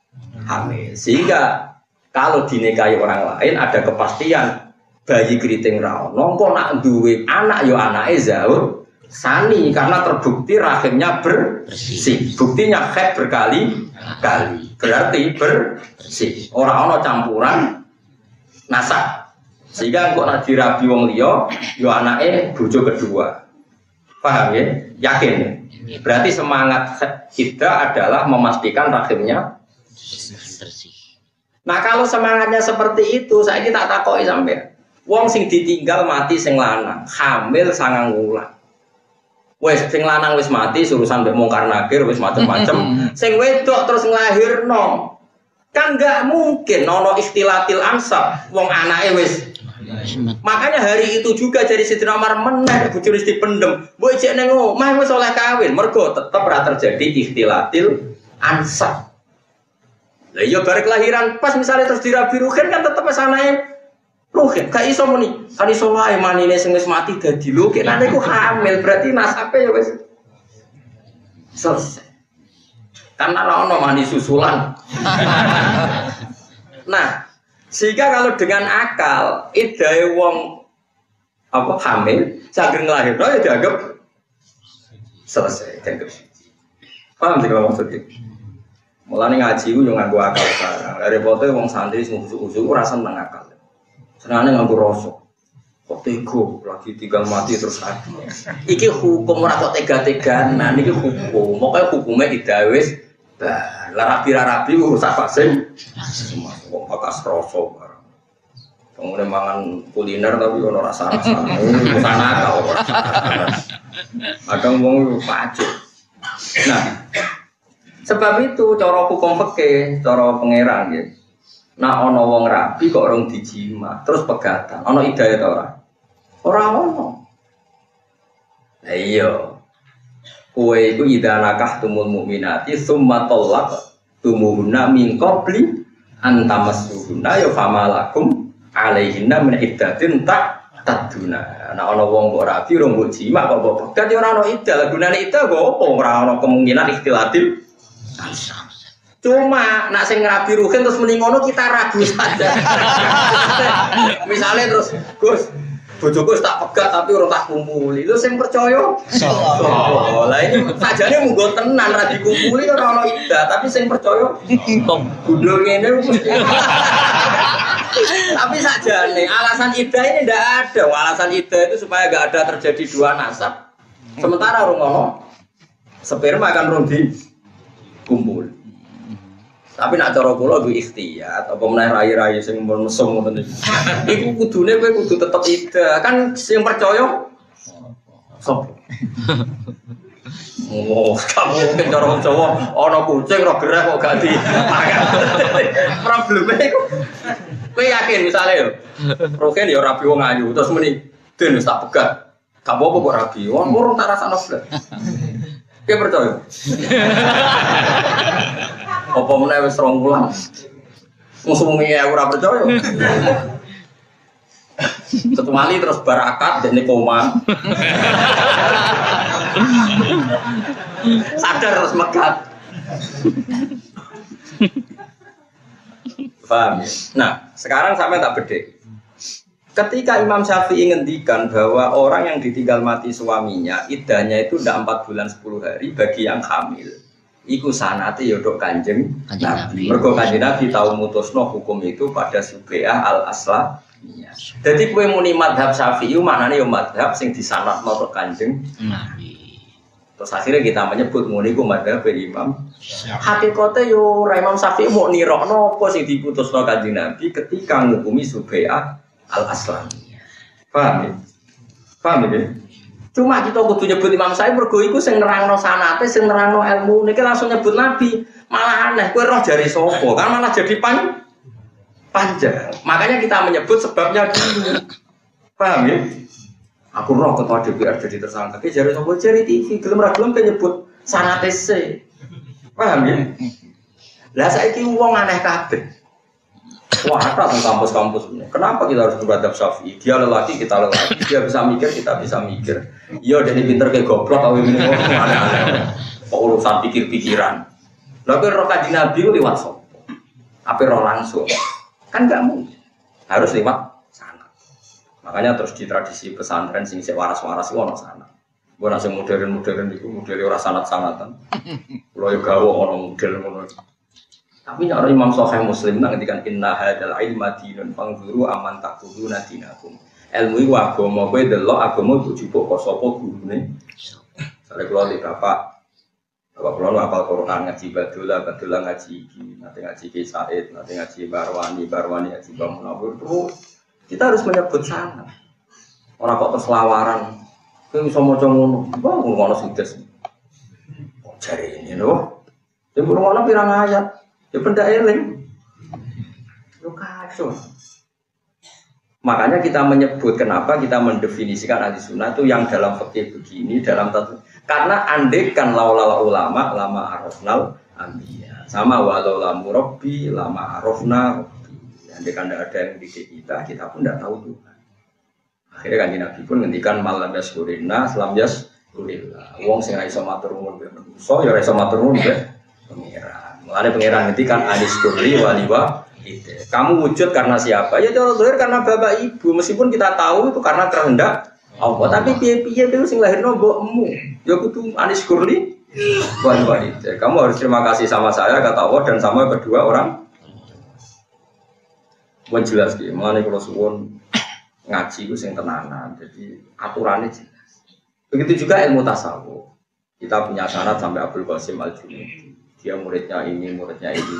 hamil. Sehingga kalau dinikahi orang lain ada kepastian bayi keriting rawon. Nongko nak duwe anak yo anake zaur sani karena terbukti rahimnya bersih. Buktinya haid berkali-kali. Berarti bersih. Orang campuran nasab. Sehingga kok nak dirabi wong liya yo anake bojo kedua. Paham ya? Yakin ya? Berarti semangat kita adalah memastikan rahimnya bersih. Nah, kalau semangatnya seperti itu, saya tak takoki sampean. Wong sing ditinggal mati sing lanang, hamil 9 wulan. Wes sing lanang wis mati urusan mbek mungkar nakir wis macem-macem. Sing wedok terus nglahirno. Kan enggak mungkin ono ikhtilatil ansab wong anake wis. Makanya hari itu juga jadi Sidina Umar meneh bojone dipendem. Mbok cek ning omah wis oleh kawin, mergo tetep ora terjadi ikhtilatil ansab. Lah iya bareng kelahiran pas misalnya terus dirabi Ruhin kan tetep anake Ruhin, gak iso muni. Kan iso wae manine sing wis mati dadi lho, kenane ku hamil, berarti nasabe ya wis selesai. Karena ora ono mani susulan. Nah, sehingga kalau dengan akal, idahe wong apa hamil, saged nglahirno ya dianggap selesai, dianggap suci. Paham sih kalau maksudnya? Mulane ngaji ku yo nganggo akal sareng. Repote wong santri sing usuk-usuk ora seneng akal. Senengane nganggo rasa. Kok tego lagi tinggal mati terus lagi. Iki hukum ora kok tega-teganan, iki hukum. Mokoke hukume idawis lah rapi-rapi urusan fasing. Wong pakas rasa barang. Kemudian mangan kuliner tapi ono rasa-rasane. Urusan akal. Kadang wong pacet. Nah, sebab itu cara hukum fikih, cara pangeran nggih. Nah ana wong rabi kok orang dijima, terus pegatan. Ana hidayah ta ora? Ora ono. Lah iya. Kowe iku idanakah tumul mukminati summa talaq tumuhunna min qabli an tamassuhunna ya famalakum alaihinna min iddatin tak taduna. Nah ana wong kok rabi rong mbok jima kok mbok pegat ya ora ono iddah. Gunane iddah kok apa ora ono kemungkinan ikhtilatif. Cuma nak sing rabi ruhin terus muni ngono kita ragu saja. Misalnya terus Gus bojoku tak pegat tapi ora tak kumpuli. Lho sing percaya? Oh, lah ini sajane munggo tenan ra dikumpuli ora ono iddah, tapi sing percaya gundul ngene mesti. Tapi sajane alasan iddah ini ndak ada. Alasan iddah itu supaya enggak ada terjadi dua nasab. Sementara rungono sperma akan rundi kumpul. Tapi nak cara kula duwe ikhtiyat apa meneh rai-rai sing mesum ngoten iki. Iku kudune kowe kudu tetep ida. Kan sing percaya sapa? Oh, kamu cara Jawa ana kucing ora gereh kok gak di. Probleme iku. Kowe yakin misale yo. Roken yo rabi wong ayu terus muni den wis tak pegat. Gak apa-apa kok rabi. Wong urung tak rasakno blas. Kowe percaya? Apa meneh wis 2 wulan. Musuh-musuhe ora percaya. Kecuali terus barakat dene koma. Sadar terus megat. Paham ya? Nah, sekarang sampai tak bedek. Ketika Imam Syafi'i ngendikan bahwa orang yang ditinggal mati suaminya, iddahnya itu tidak 4 bulan 10 hari bagi yang hamil. Iku sanate ya dok Kanjeng Nabi. Mergo Kanjeng Nabi tahu mutusno hukum itu pada Subeah al-Asla. Jadi kowe muni madhab Syafi'i maknane ya madhab sing disanadno tok Kanjeng Nabi. Terus akhirnya kita menyebut muni ku madhab Imam Syafi'i. Hakikate yo Imam Syafi'i mau nirokno apa sing diputusno Kanjeng Nabi ketika ngukumi Subeah al-Asla. Paham ya? Paham ya? Cuma kita kudu nyebut Imam Syafi'i mergo iku sing nerangno sanate, sing nerangno ilmu. Niki langsung nyebut Nabi. Malah aneh, kowe roh jari sapa? Kan malah jadi panjang. Makanya kita menyebut sebabnya dulu. Paham ya? Aku roh ketua DPR jadi tersangka. Ki jari sapa jari TV, gelem ra gelem nyebut sanate se. Paham ya? Lah saiki wong aneh kabeh. Wah, ada di kampus-kampus ini. Kenapa kita harus beradab Syafi'i? Dia lelaki, kita lelaki. Dia bisa mikir, kita bisa mikir. Iya, jadi pinter kayak goblok, tapi ini aneh-aneh. Urusan pikir-pikiran. Lalu roh Kanjeng Nabi itu lewat sopo. Apa roh langsung? Kan nggak mungkin. Harus lewat sana. Makanya terus di tradisi pesantren sing waras-waras itu ono sana. Gue nasi modern-modern itu modelnya orang sanat-sanatan. Kalau yang gawe ono model ono. Tapi nyara Imam Sahih Muslim nang ngendikan inna hadzal ilma dinun fangzuru aman takuduna dinakum. Ilmu iku agama, kowe delok agama iku jupuk kok sapa gurune. Sare kula li bapak kula apal Quran ngaji Badula ngaji iki, nanti ngaji Ki Said, nanti ngaji Barwani ngaji Bang Munawir terus. Kita harus menyebut sana. Ora kok terslawaran. Kowe iso maca ngono, wah ngono sides. Kok jare ini lho. Sing ngono pirang ayat. Ya benda eling, lu kacau. Makanya kita menyebut kenapa kita mendefinisikan ahli sunnah itu yang dalam fikih begini dalam karena andekan laulala ulama lama arafnal ambiya sama walau lamu robbi lama arafna robbi. Andai kan tidak ada yang didik kita pun tidak tahu Tuhan. Akhirnya kan Nabi pun ngendikan malam yaskurina, selam yaskurillah. Wong sing ra iso matur nuwun be manusa, ya ra iso matur nuwun be pangeran. Mulane pangeran ngendikan aniskurli waliwa itu. Kamu wujud karena siapa? Ya cara zahir karena bapak ibu. Meskipun kita tahu itu karena kehendak Allah. Tapi piye-piye itu sing lahirno mbokmu. Ya kudu aniskurli waliwa itu. Kamu harus terima kasih sama saya kata Allah dan sama kedua orang. Bukan jelas gitu, mengenai kalau suwon ngaji itu yang tenanan, jadi aturannya jelas. Begitu juga ilmu tasawuf. Kita punya syarat sampai Abdul Qasim Al-Junaidi. Dia muridnya ini.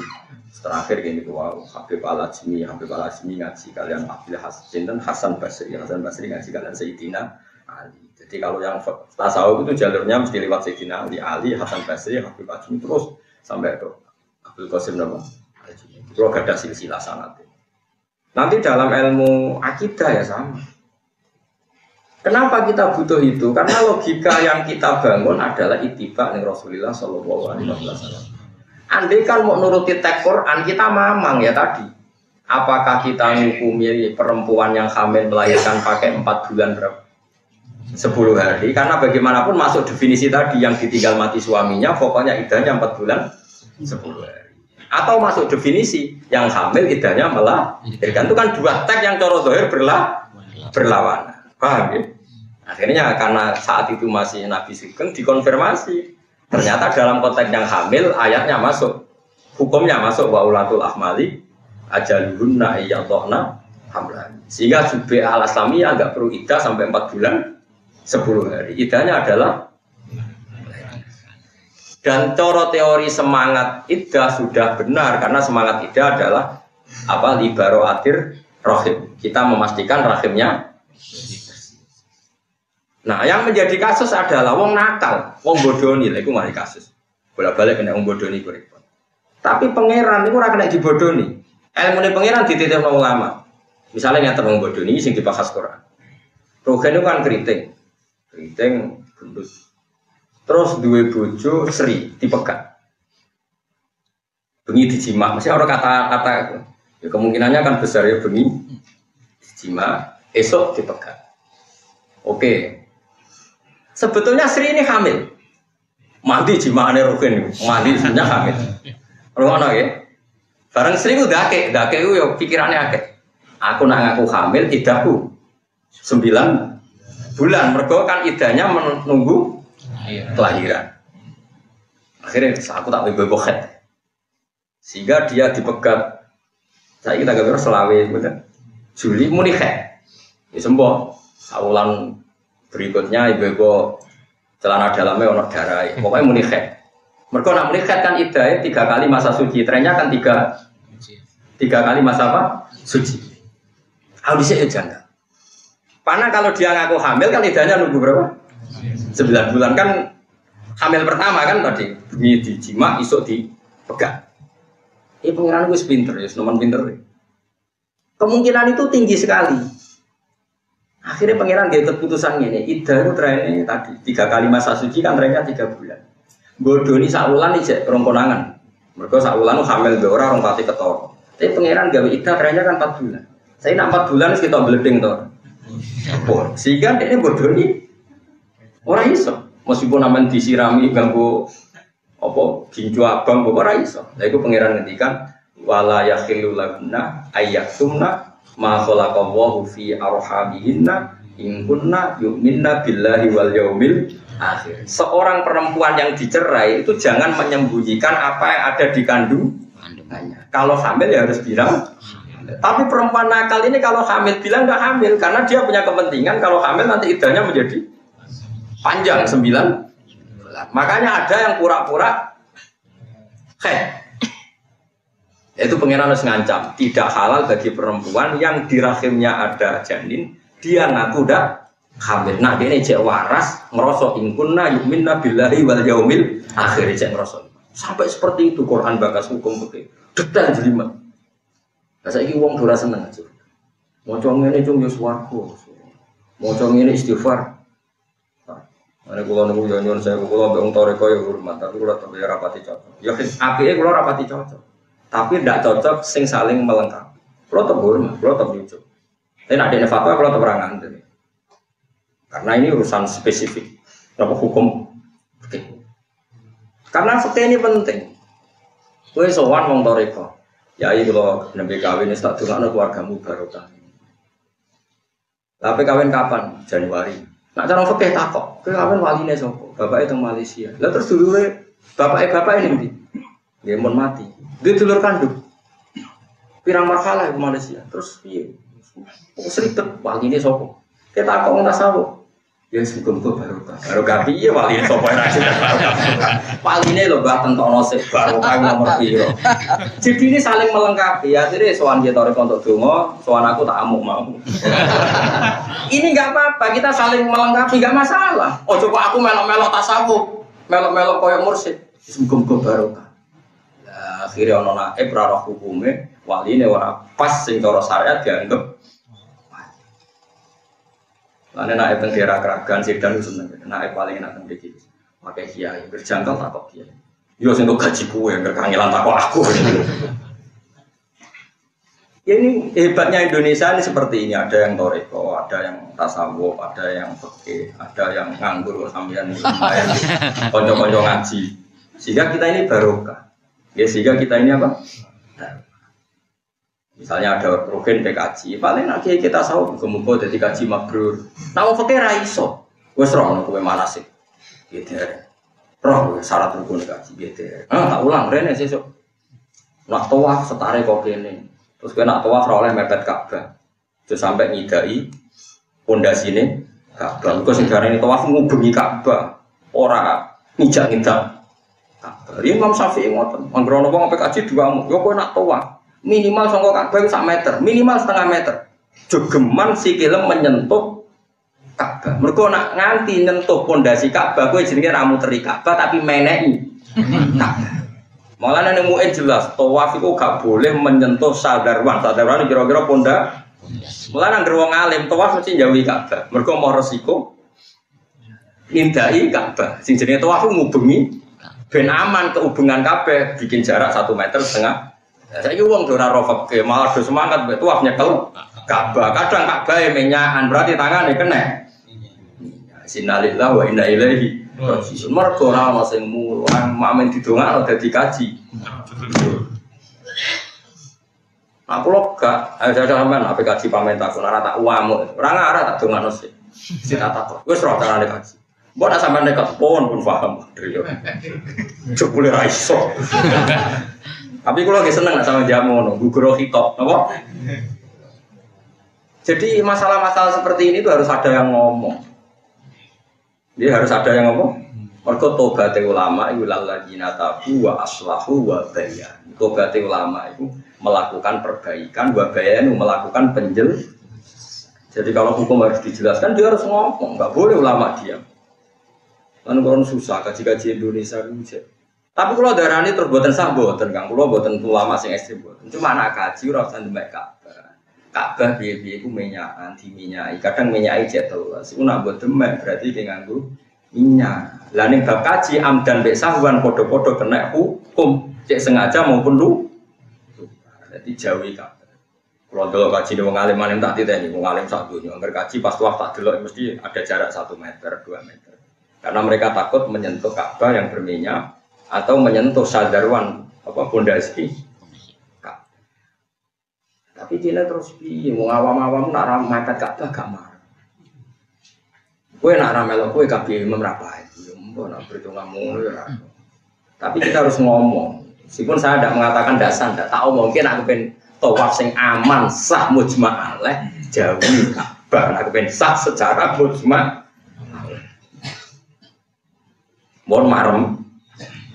Terakhir gini wow, Habib Al-Ajmi ngaji kalian Abdul Hasan Basri. Hasan Basri ngaji kalian Sayyidina Ali. Jadi kalau yang tasawuf itu jalurnya mesti lewat Sayyidina Ali, Hasan Basri, Habib Al-Ajmi terus sampai ke Abdul Qasim Al-Junaidi. Itu ada silsilah sanad. Nanti dalam ilmu akidah ya sama. Kenapa kita butuh itu? Karena logika yang kita bangun adalah ittiba ning Rasulullah sallallahu alaihi wasallam. Andai kan mau nuruti teks Quran kita mamang ya tadi. Apakah kita menghukumi perempuan yang hamil melahirkan pakai 4 bulan berapa? 10 hari. Karena bagaimanapun masuk definisi tadi yang ditinggal mati suaminya, pokoknya iddahnya 4 bulan 10 hari. Atau masuk definisi yang hamil idahnya melahirkan itu kan dua teks yang coro dohir berlawanan, paham ya? Akhirnya karena saat itu masih Nabi Sugeng dikonfirmasi ternyata dalam konteks yang hamil ayatnya masuk, hukumnya masuk wa ulatul ahmali ajaluhunna iyadhna hamlan sehingga Jubi al-Aslamiyah enggak perlu idah sampai 4 bulan 10 hari. Idahnya adalah dan coro teori semangat iddah sudah benar karena semangat iddah adalah apa libaro atir rahim. Kita memastikan rahimnya. Nah, yang menjadi kasus adalah wong nakal, wong bodoni lha iku mari kasus. Bolak-balik kena wong bodoni kuwi. Tapi pangeran niku ora kena dibodoni. Ilmune pangeran dititipno ulama. Misalnya yang wong bodoni sing dibahas Quran. Rogen itu kan keriting gendut. Terus dua bojo Sri dipegat. Bengi dijima, masih orang kata-kata itu. Ya kemungkinannya kan besar ya bengi dijima, esok dipegat. Oke. Sebetulnya Sri ini hamil. Mandi jimaane Rogen, mandi sebenarnya hamil. Rono ya. Bareng Sri ku dake ku yo pikirannya akeh. Aku nak ngaku hamil idahku 9 bulan. Mergo kan idahnya menunggu kelahiran. Akhirnya aku tak bebohet. Sehingga dia dipegat. Saya kita gak selawe betul. Juli muni khe. Ya sembuh. Saulan berikutnya ibu celana dalamnya ono darah. Pokoknya muni khe. Mereka nak muni khe kan idahnya 3 kali masa suci. Trennya kan 3 kali masa apa? Suci. Audisi janda. Karena kalau dia ngaku hamil kan idahnya nunggu berapa? 9 bulan kan hamil pertama kan tadi ini dijima isuk dipegang. Ini pengiran gue pinter ya, noman pinter. Kemungkinan itu tinggi sekali. Akhirnya pengiran dia keputusan ini, iddah itu trennya tadi 3 kali masa suci kan trennya 3 bulan. Bodoni saulan ijek rongkonangan. Mereka saulan itu hamil dua orang pati ketor. Tapi pengiran gawe iddah trennya kan 4 bulan. Saya nak 4 bulan kita beleding toh. Sehingga ini bodoni orang iso, meskipun namen disirami ganggu apa ginju abang kok ora iso. Lha iku pangeran ngendikan wala yakhillu laguna ayyatumna ma khalaqallahu fi arhamihinna in kunna yu'minna billahi wal yaumil akhir. Seorang perempuan yang dicerai itu jangan menyembunyikan apa yang ada di kandungannya. Kalau hamil ya harus bilang. Tapi perempuan nakal ini kalau hamil bilang enggak hamil karena dia punya kepentingan kalau hamil nanti iddahnya menjadi panjang 9 bulan. Makanya ada yang pura-pura itu pangeran harus ngancam tidak halal bagi perempuan yang di rahimnya ada janin dia ngaku dah hamil. Nah dia ini cek waras ngerosok ingkunna yu'minna billahi wal yaumil akhir cek ngerosok sampai seperti itu Quran bakas hukum begitu detail jelimet. Nah saya ini uang dora seneng aja mau cong ini cung yuswarku mau cong ini istighfar. Ane kula niku yo nyuwun saya kula mbek wong toreko ya hormat, tapi kula tambah rapati cocok. Ya apike kula rapati cocok. Tapi ndak cocok sing saling melengkapi. Kalau tetap hormat, kalau tetap lucu. Tapi nak ada fatwa kalau tetap orang nganter. Karena ini urusan spesifik, apa hukum. Karena fakta ini penting. Kowe sowan wong toriko. Ya iki kula nembe kawin wis tak dongakno keluargamu barokah. Tapi kawin kapan? Januari. Nak cara fakih takok, kowe kawin waline sapa? Bapake teng Malaysia. Lah terus dulure bapake ini ndi? Nggih mun mati. Dia dulur kandung. Pirang marhalah ke Malaysia. Terus piye? Seribet waline sapa? Kita takok nang tasawuf. Ya semoga barokah. Barokah piye waline sapa ora jeneng barokah. Waline lho Mbah tentokno sik barokah nomor piro. Jadi ini saling melengkapi. Akhirnya sowan dia tarik untuk donga, sowan aku tak amuk mau. Ini enggak apa-apa, kita saling melengkapi enggak masalah. Oh coba aku melok-melok tasawuf, melok-melok koyo mursyid. Semoga barokah. Lah akhirnya ono naib ra roh hukume, waline ora pas sing cara syariat dianggap. Lainnya naik teng daerah Kragan, Sidan itu seneng. Naik paling enak teng diki. Pakai kiai, berjangkau tak kok kiai. Yo sing gaji kue, berkangelan tak kok aku. Ya ini hebatnya Indonesia ini seperti ini. Ada yang toreko, ada yang tasawuf, ada yang fikih, ada yang nganggur sampean lumayan. Konco-konco ngaji. Sehingga kita ini barokah. Ya sehingga kita ini apa? Misalnya ada rukun PKJ, paling nanti kita tahu kemudian jadi kaji mabrur. Nah, mau pakai raiso, gue serong gue manasik, gitu. Roh syarat rukun PKJ, gitu. Tak ulang, rene sesuk. Nak tawaf setare kok kene. Terus gue nak tawaf oleh mepet Ka'bah, terus sampai ngidai pondasine Ka'bah. Gue sekarang ini tawaf ngubengi Ka'bah, orang ngijak-ngijak Ka'bah. Imam Syafi'i ngoten, anggrono wong PKJ dua mu, yo gue nak tawaf. Minimal sangka Ka'bah 1 meter, minimal setengah meter. Jogeman sikile menyentuh Ka'bah. Mergo nak nganti nyentuh pondasi Ka'bah kowe jenenge ra muteri Ka'bah tapi meneki Ka'bah. Malah nek muin jelas tawaf iku gak boleh menyentuh sadarwan. Sadarwan kira-kira pondasi. Malah nang wong alim tawaf mesti jauhi Ka'bah. Mergo mau resiko ngindai Ka'bah. Sing jenenge tawaf ngubengi ben aman kehubungan Ka'bah bikin jarak 1,5 meter. Saya ini uang dona rofak, malah do semangat betul nyekel Ka'bah. Kadang Ka'bah menyakan berarti tangannya kena. Sinalillah wa inna ilaihi raji'un. Mergo ora ana sing mulang mamen didongakno dadi kaji. Aku lho gak ada sampean ape kaji pamen takon ora tak uamuk. Ora ngarah tak dongakno sik. Sik tak takon. Wis ora carane kaji. Mbok nak sampean nek pun paham. Jebule ra iso. Tapi kalau lagi seneng sama jamu, guguro hitop, apa? Jadi masalah-masalah seperti ini tuh harus ada yang ngomong. Jadi harus ada yang ngomong. Mergo tobaté ulama iku lalladzina tabu wa aslahu wa bayan. Tobaté ulama itu melakukan perbaikan, wa bayanu melakukan penjel. Jadi kalau hukum harus dijelaskan dia harus ngomong, nggak boleh ulama diam. Kan orang susah kaji-kaji Indonesia itu. Tapi kalau darah ini terus buatan sah buatan kang, kalau buatan ulama sing ekstrim buatan. Cuma anak kaji orang usah demek Ka'bah. Ka'bah biaya ku minyak, diminyai. Kadang minyai jatuh. Siku nak buat demek berarti dia nganggu minyak. Lain bab kaji amdan bek sahwan podo-podo kena hukum cek sengaja maupun lu. Jadi jauhi Ka'bah. Kalau dulu kaji di wong alim tak titeni, wong alim satu nya. Angger kaji pas waktu tak delok mesti ada jarak 1 meter, 2 meter. Karena mereka takut menyentuh Ka'bah yang berminyak. Atau menyentuh sadarwan apa pondasi. Tapi dia terus piye wong awam-awam nak ra mepet Ka'bah gak marah. Kowe nak ra melok kowe kabeh imam ra bae. Mbok nak perhitungan ngono ya. Tapi kita harus ngomong. Meskipun saya tidak mengatakan dasar, tidak tahu mungkin aku pengen tawaf sing aman sah mujma' alaih jauhi Ka'bah. Aku pengen sah secara mujma'. Mohon marem.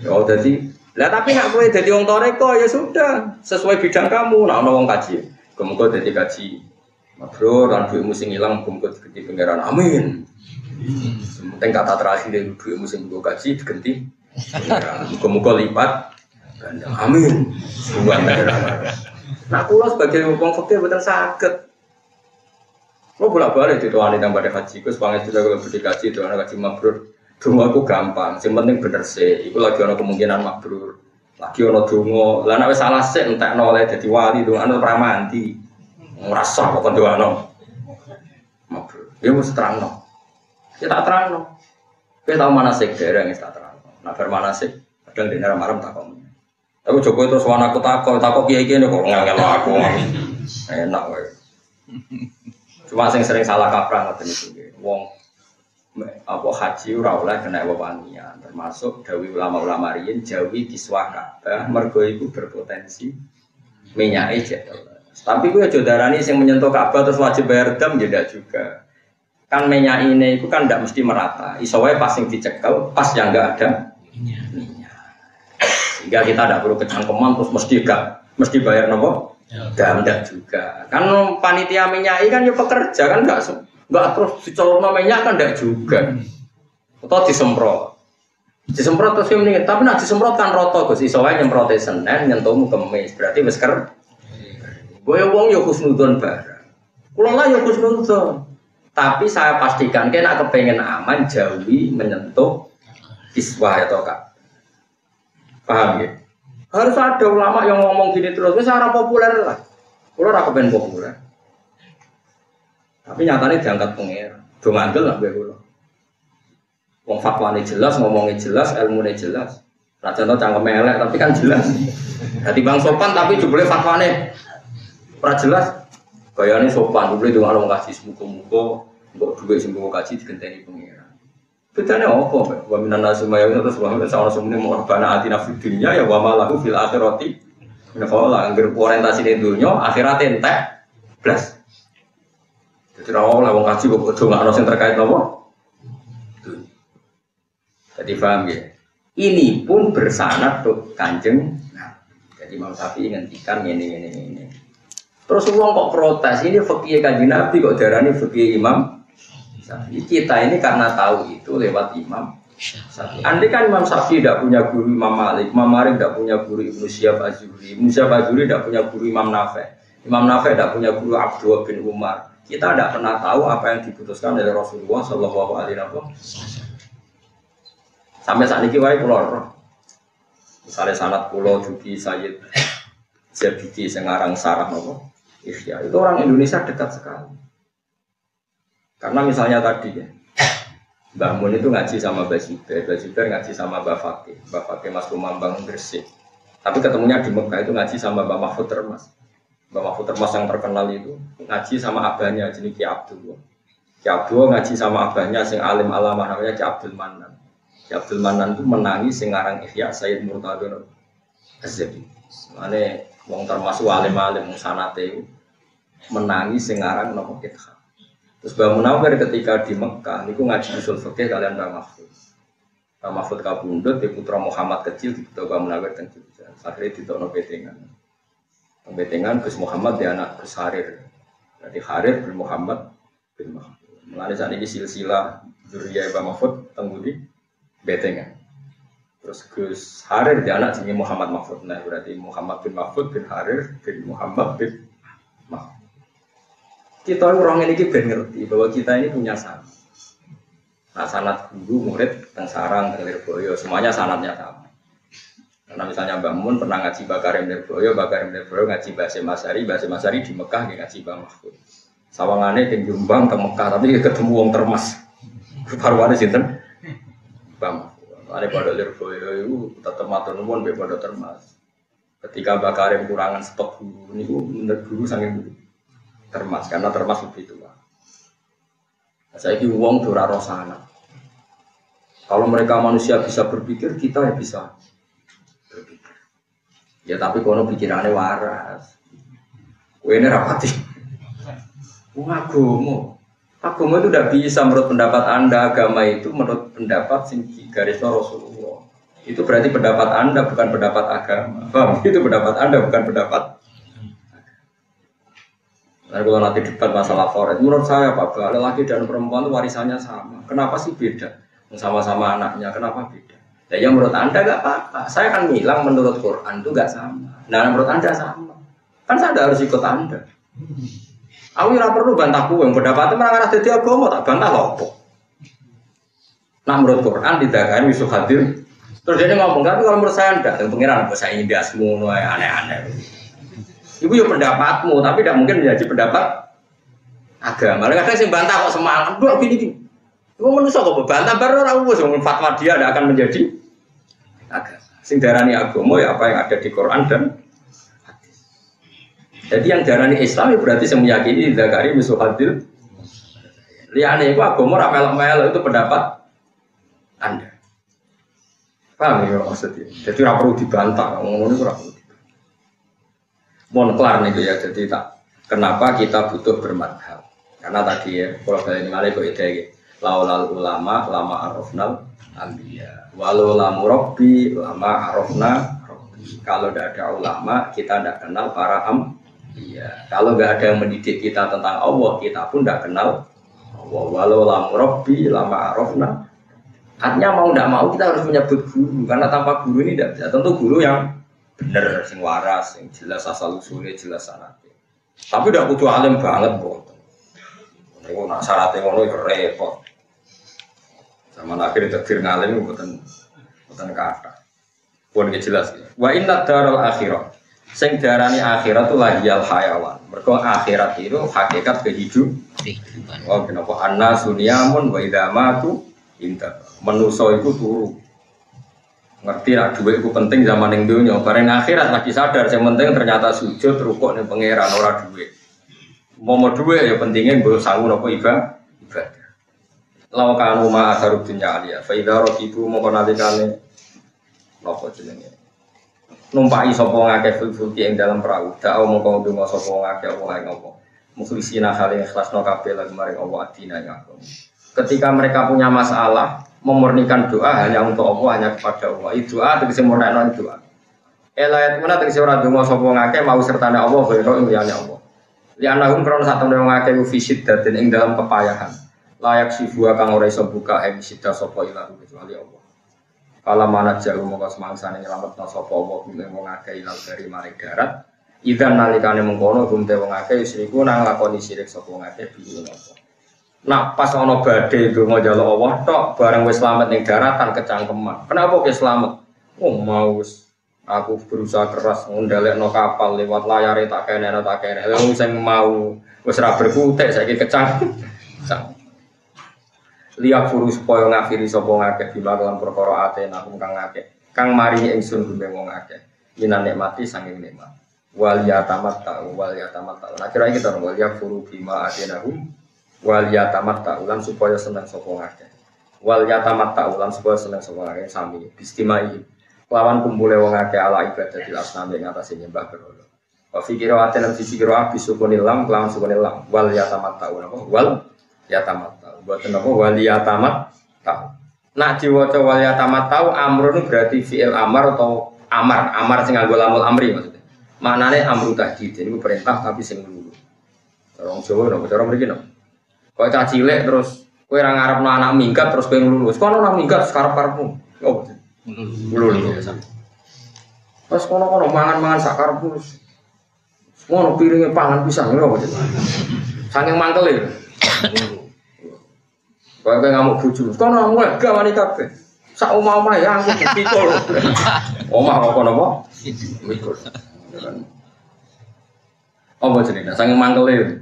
Oh jadi, lah tapi nak boleh jadi orang toreko ya sudah sesuai bidang kamu. Nak orang kaji, kemudian jadi kaji mabrur dan duit musim hilang kemudian diganti pangeran. Amin. Penting kata terakhir dari duit musim gue kaji diganti pangeran. Kemudian lipat ganda. Amin. Bukan pangeran. Nak pulau sebagai orang fakir betul sakit. Lo bolak-balik itu wanita yang pada haji. Gue sepanjang sudah kalau berdikaji itu anak kaji mabrur. Dungo aku gampang, yang penting bener sih. Iku lagi ada kemungkinan mabrur, lagi ada dungo. Lah nek wis salah sik entekno oleh dadi wali, dungo ana pramanti. Ngerasa kok kondoano. Ya mesti terangno. Ya tak terangno. Kita tahu manasik dereng tak terangno. Nah bar manasik padahal dene marem takon. Tapi Joko terus wan aku takok kiai-kiai kok ngangel aku. Enak wae. Cuma sing sering salah kaprah ngoten iki. Wong apa haji ora oleh kena wewangian, termasuk dawuh ulama-ulama riyin jawi kiswah Ka'bah mergo iku berpotensi minyake jatuh. Tapi kuwi aja darani sing menyentuh Ka'bah terus wajib bayar dam ya juga. Kan minyak ini itu kan tidak mesti merata. Iso wae pas yang dicekel, pas yang enggak ada minyak. Sehingga kita tidak perlu kecangkeman terus mesti bayar nopo? Dam juga. Kan panitia minyak kan ya pekerja kan enggak terus dicolokno minyak kan enggak juga. Atau disemprot. Disemprot terus mendingin, tapi nak disemprot kan roto Gus. Iso wae nyemprot Senin nyentuhmu Kemis. Berarti wis ker. Boyo wong yo husnudzon barang. Kula lah yo husnudzon. Tapi saya pastikan kena kepengen aman jauhi menyentuh kiswah atau Kak. Paham ya? Harus ada ulama yang ngomong gini terus, secara populer lah. Kulo ora kepen populer. Tapi nyatanya diangkat pengira. Do ngandel lah gue kulo. Wong fatwane jelas, ngomongnya jelas, ilmunya jelas. Nah contoh cangkem elek tapi kan jelas. Jadi bang sopan tapi jebule fatwane ora jelas. Bayane sopan, jebule do ngomong kasih muga-muga mbok dhuwit sing mbok kaji digenteni pengira. Bedane opo? Wa minan nasumaya terus wa sawana sumune murbana atina fid dunya ya wa malahu fil akhirati. Nafala anggere orientasine dunya, akhirate entek blas. Jadi ora wong kaji kok do ngano sing terkait napa? Jadi paham ya? Ini pun bersanad tuh Kanjeng. Nah, jadi Imam Syafi'i ngendikan ini. Terus uang kok protes, ini fikih Kanjeng Nabi kok darani fikih Imam Syafi'i. Kita ini karena tahu itu lewat Imam Syafi'i. Andai kan Imam Syafi'i tidak punya guru Imam Malik tidak punya guru Ibnu Syihab Az-Zuhri, Ibnu Syihab Az-Zuhri tidak punya guru Imam Nafi', Imam Nafi' tidak punya guru Abdullah bin Umar. Kita tidak pernah tahu apa yang diputuskan oleh Rasulullah Shallallahu Alaihi Wasallam. Sampai saat ini wae kula roh. Misalnya sanad kula Juki Sayyid Zabidi Sengarang Sarah nopo. Iya, itu orang Indonesia dekat sekali. Karena misalnya tadi ya, Mbah Mun itu ngaji sama Mbah Zubair ngaji sama Mbah Fakih Mas Kumambang Gresik. Tapi ketemunya di Mekah itu ngaji sama Mbah Mahfud Termas. Mbah Mahfud Termas yang terkenal itu ngaji sama abahnya jenis Ki Abdul. Ki Abdul ngaji sama abahnya sing alim alamah namanya Ki Abdul Manan. Ki Abdul Manan itu menangi singarang Ihya Sayyid Murtadha Az-Zabidi. Mane wong termasuk alim-alim sanate menangi singarang napa kitab. Terus Mbah Munawwir ketika di Mekah niku ngaji usul fikih kalian Mbah Mahfud. Mbah Mahfud kabundut di putra Muhammad kecil di Mbah Munawwir teng Jogja. Akhire ditokno betengan. Betengan Gus Muhammad di anak Gus Harir. Jadi Harir bin Muhammad bin Mahfud. Mulane sakniki silsilah dzurriyyah Mbah Mahfud teng Budi betengan. Terus Gus Harir dia anak jenenge Muhammad Mahfud. Nah, berarti Muhammad bin Mahfud bin Harir bin Muhammad bin Mahfud. Kita orang ini ben ngerti bahwa kita ini punya sanad. Nah, sanad guru murid teng Sarang, teng Lirboyo, semuanya sanadnya sama. Karena misalnya Mbah Mun pernah ngaji Bakarim Lirboyo ngaji Basim Masari di Mekah ngaji Mbah Mahfud. Sawangane teng Jombang teng Mekah tapi ketemu wong Termas. Parwane sinten? Bang, ada pada Lirboyo itu tetap matur nuwun be pada Termas. Ketika Bakarim kurangan stok guru niku menurut guru saking guru Termas karena Termas lebih tua. Saya ini uang ora rosana. Kalau mereka manusia bisa berpikir, kita ya bisa berpikir. Ya tapi kono pikirannya waras. Ini rapati. Agama itu tidak bisa menurut pendapat Anda, agama itu menurut pendapat singgi garisnya Rasulullah. Itu berarti pendapat Anda bukan pendapat agama. Paham? Itu pendapat Anda bukan pendapat. Nah, kalau nanti debat masalah forest, menurut saya Pak, lelaki dan perempuan itu warisannya sama. Kenapa sih beda? Sama-sama anaknya, kenapa beda? Ya menurut Anda nggak apa-apa. Saya kan bilang menurut Quran itu nggak sama. Nah menurut Anda sama. Kan saya harus ikut Anda. Aku ora perlu bantahku yang pendapatnya merangkar dadi agama tak bantah lopo. Nah menurut Quran didakani wis hadir. Terus dia ngomong tapi kalau menurut saya ndak, yang pengiran bahasa ini dasmu aneh-aneh. Iku ya pendapatmu, tapi tidak mungkin menjadi pendapat agama. Kadang sing bantah kok semangat, kok gini. Iku manusia kok bantah baru ora wis fatwa dia tidak akan menjadi agama. Sing darani agama ya apa yang ada di Quran dan hadis. Jadi yang darani Islam berarti yang meyakini zakari misul hadil. Liane itu agama ora melok-melok itu pendapat Anda. Paham ya maksudnya? Jadi ora perlu dibantah, ngono niku ora perlu. Mohon kelar nih ya, jadi tak kenapa kita butuh bermadhab? Karena tadi ya, kalau kalian malai kok ide laulal ulama, lama arofnal ambiya. Walau lamu robbi, lama arofna robbi. Kalau tidak ada ulama, kita tidak kenal para ambiya. Kalau nggak ada yang mendidik kita tentang Allah, kita pun tidak kenal Allah. Walau lamu robbi, lama arofna. Artinya mau tidak mau kita harus menyebut guru, karena tanpa guru ini tidak bisa. Tentu guru yang bener, sing waras, sing jelas asal usulnya, jelas syaratnya. Tapi udah kudu alim banget, kok. Ini nak syaratnya ngono repot. Zaman akhir takdir ngalim bukan kata. Pun jelas ya. Wa inna daral akhirah. Sing darani akhirat itu lahiyal hayawan. Mergo akhirat itu hakikat kehidupan. Oh, kenapa anna sunyamun wa idza matu inta. Manusa iku turu. Ngerti nak duit itu penting zaman yang dunia. Bareng akhirat lagi sadar, yang penting ternyata sujud rukuk ning pangeran ora duit. Mau duit ya pentingnya mbok sangu napa ibadah. Law kanu ma asarud dunya alia. Fa idza raqibu moko nalikane napa jenenge. Numpai sapa ngakeh fulki ing dalam perahu. Da'au moko ndonga sapa ngakeh apa ae ngopo. Mukhlisina hale ikhlasno kabeh lan maring Allah adina ya. Ketika mereka punya masalah, memurnikan doa hanya untuk Allah, hanya kepada Allah. Itu doa tegese murnikan doa. Elayat mana tegese ora donga sapa ngakeh mau sertane Allah biro ing liyane Allah. Li anahum krono satune wong akeh fisid daten ing dalam kepayahan. Layak sifua kang ora iso buka emisida sapa ilang kecuali Allah. Kala manat jauh mongko semangsane nyelametno sapa Allah ing wong akeh ilang dari maring darat. Idzan nalikane mengkono gumte wong akeh isriku nang lakoni sirik sapa ngakeh bingung apa. Nah pas ono badai itu mau jaluk Allah tok bareng wis selamat ning daratan kecangkeman. Kenapa ke selamat? Oh mau aku berusaha keras ngundalekno kapal lewat layare tak kene. Lalu sing mau wis ra berkutik saiki kecang. Liak furu supaya ngafiri sapa ngakeh bila lan perkara atena kang ngakeh. Kang maringi ingsun gumeng wong akeh. Minan nikmati sanging nikmat. Wal yatamat. Nah kira iki to wal yakfuru bima atenahum. Wal yatamat ta'ulan supaya senang sapa ngakeh. Wal yatamat ta'ulan supaya senang sapa ngakeh sami bistimai. Lawan kumpule wong akeh ala ibadatil asnam ing atase nyembah berhala. Wa fikira aten lan fikira abis sukunil lam lawan sukunil lam. Wal yatamat ta'un apa? Wal yatamat ta'u. Boten apa wal yatamat ta'u. Nak diwaca wal yatamat ta'u amrun berarti fi'il amar atau amar sing nganggo lamul amri maksudnya. Maknane amru tahdid. Ini perintah tapi sing lulu. Orang Jawa napa cara mriki napa? Kau cah cilik terus kau orang Arab anak minggat terus kau lulus. Kau orang minggat sekarang-karangmu. Oh, lulus biasa. Terus kau mangan sakarmu. Semua piringnya pangan pisang. Oh, saking mangkel. Kau ngamuk buju. Kau orang mulai gak wanita kafe. Sak omah ya aku pikul. Omah kau apa? Pikul. Oh, cerita. Saking mangkel.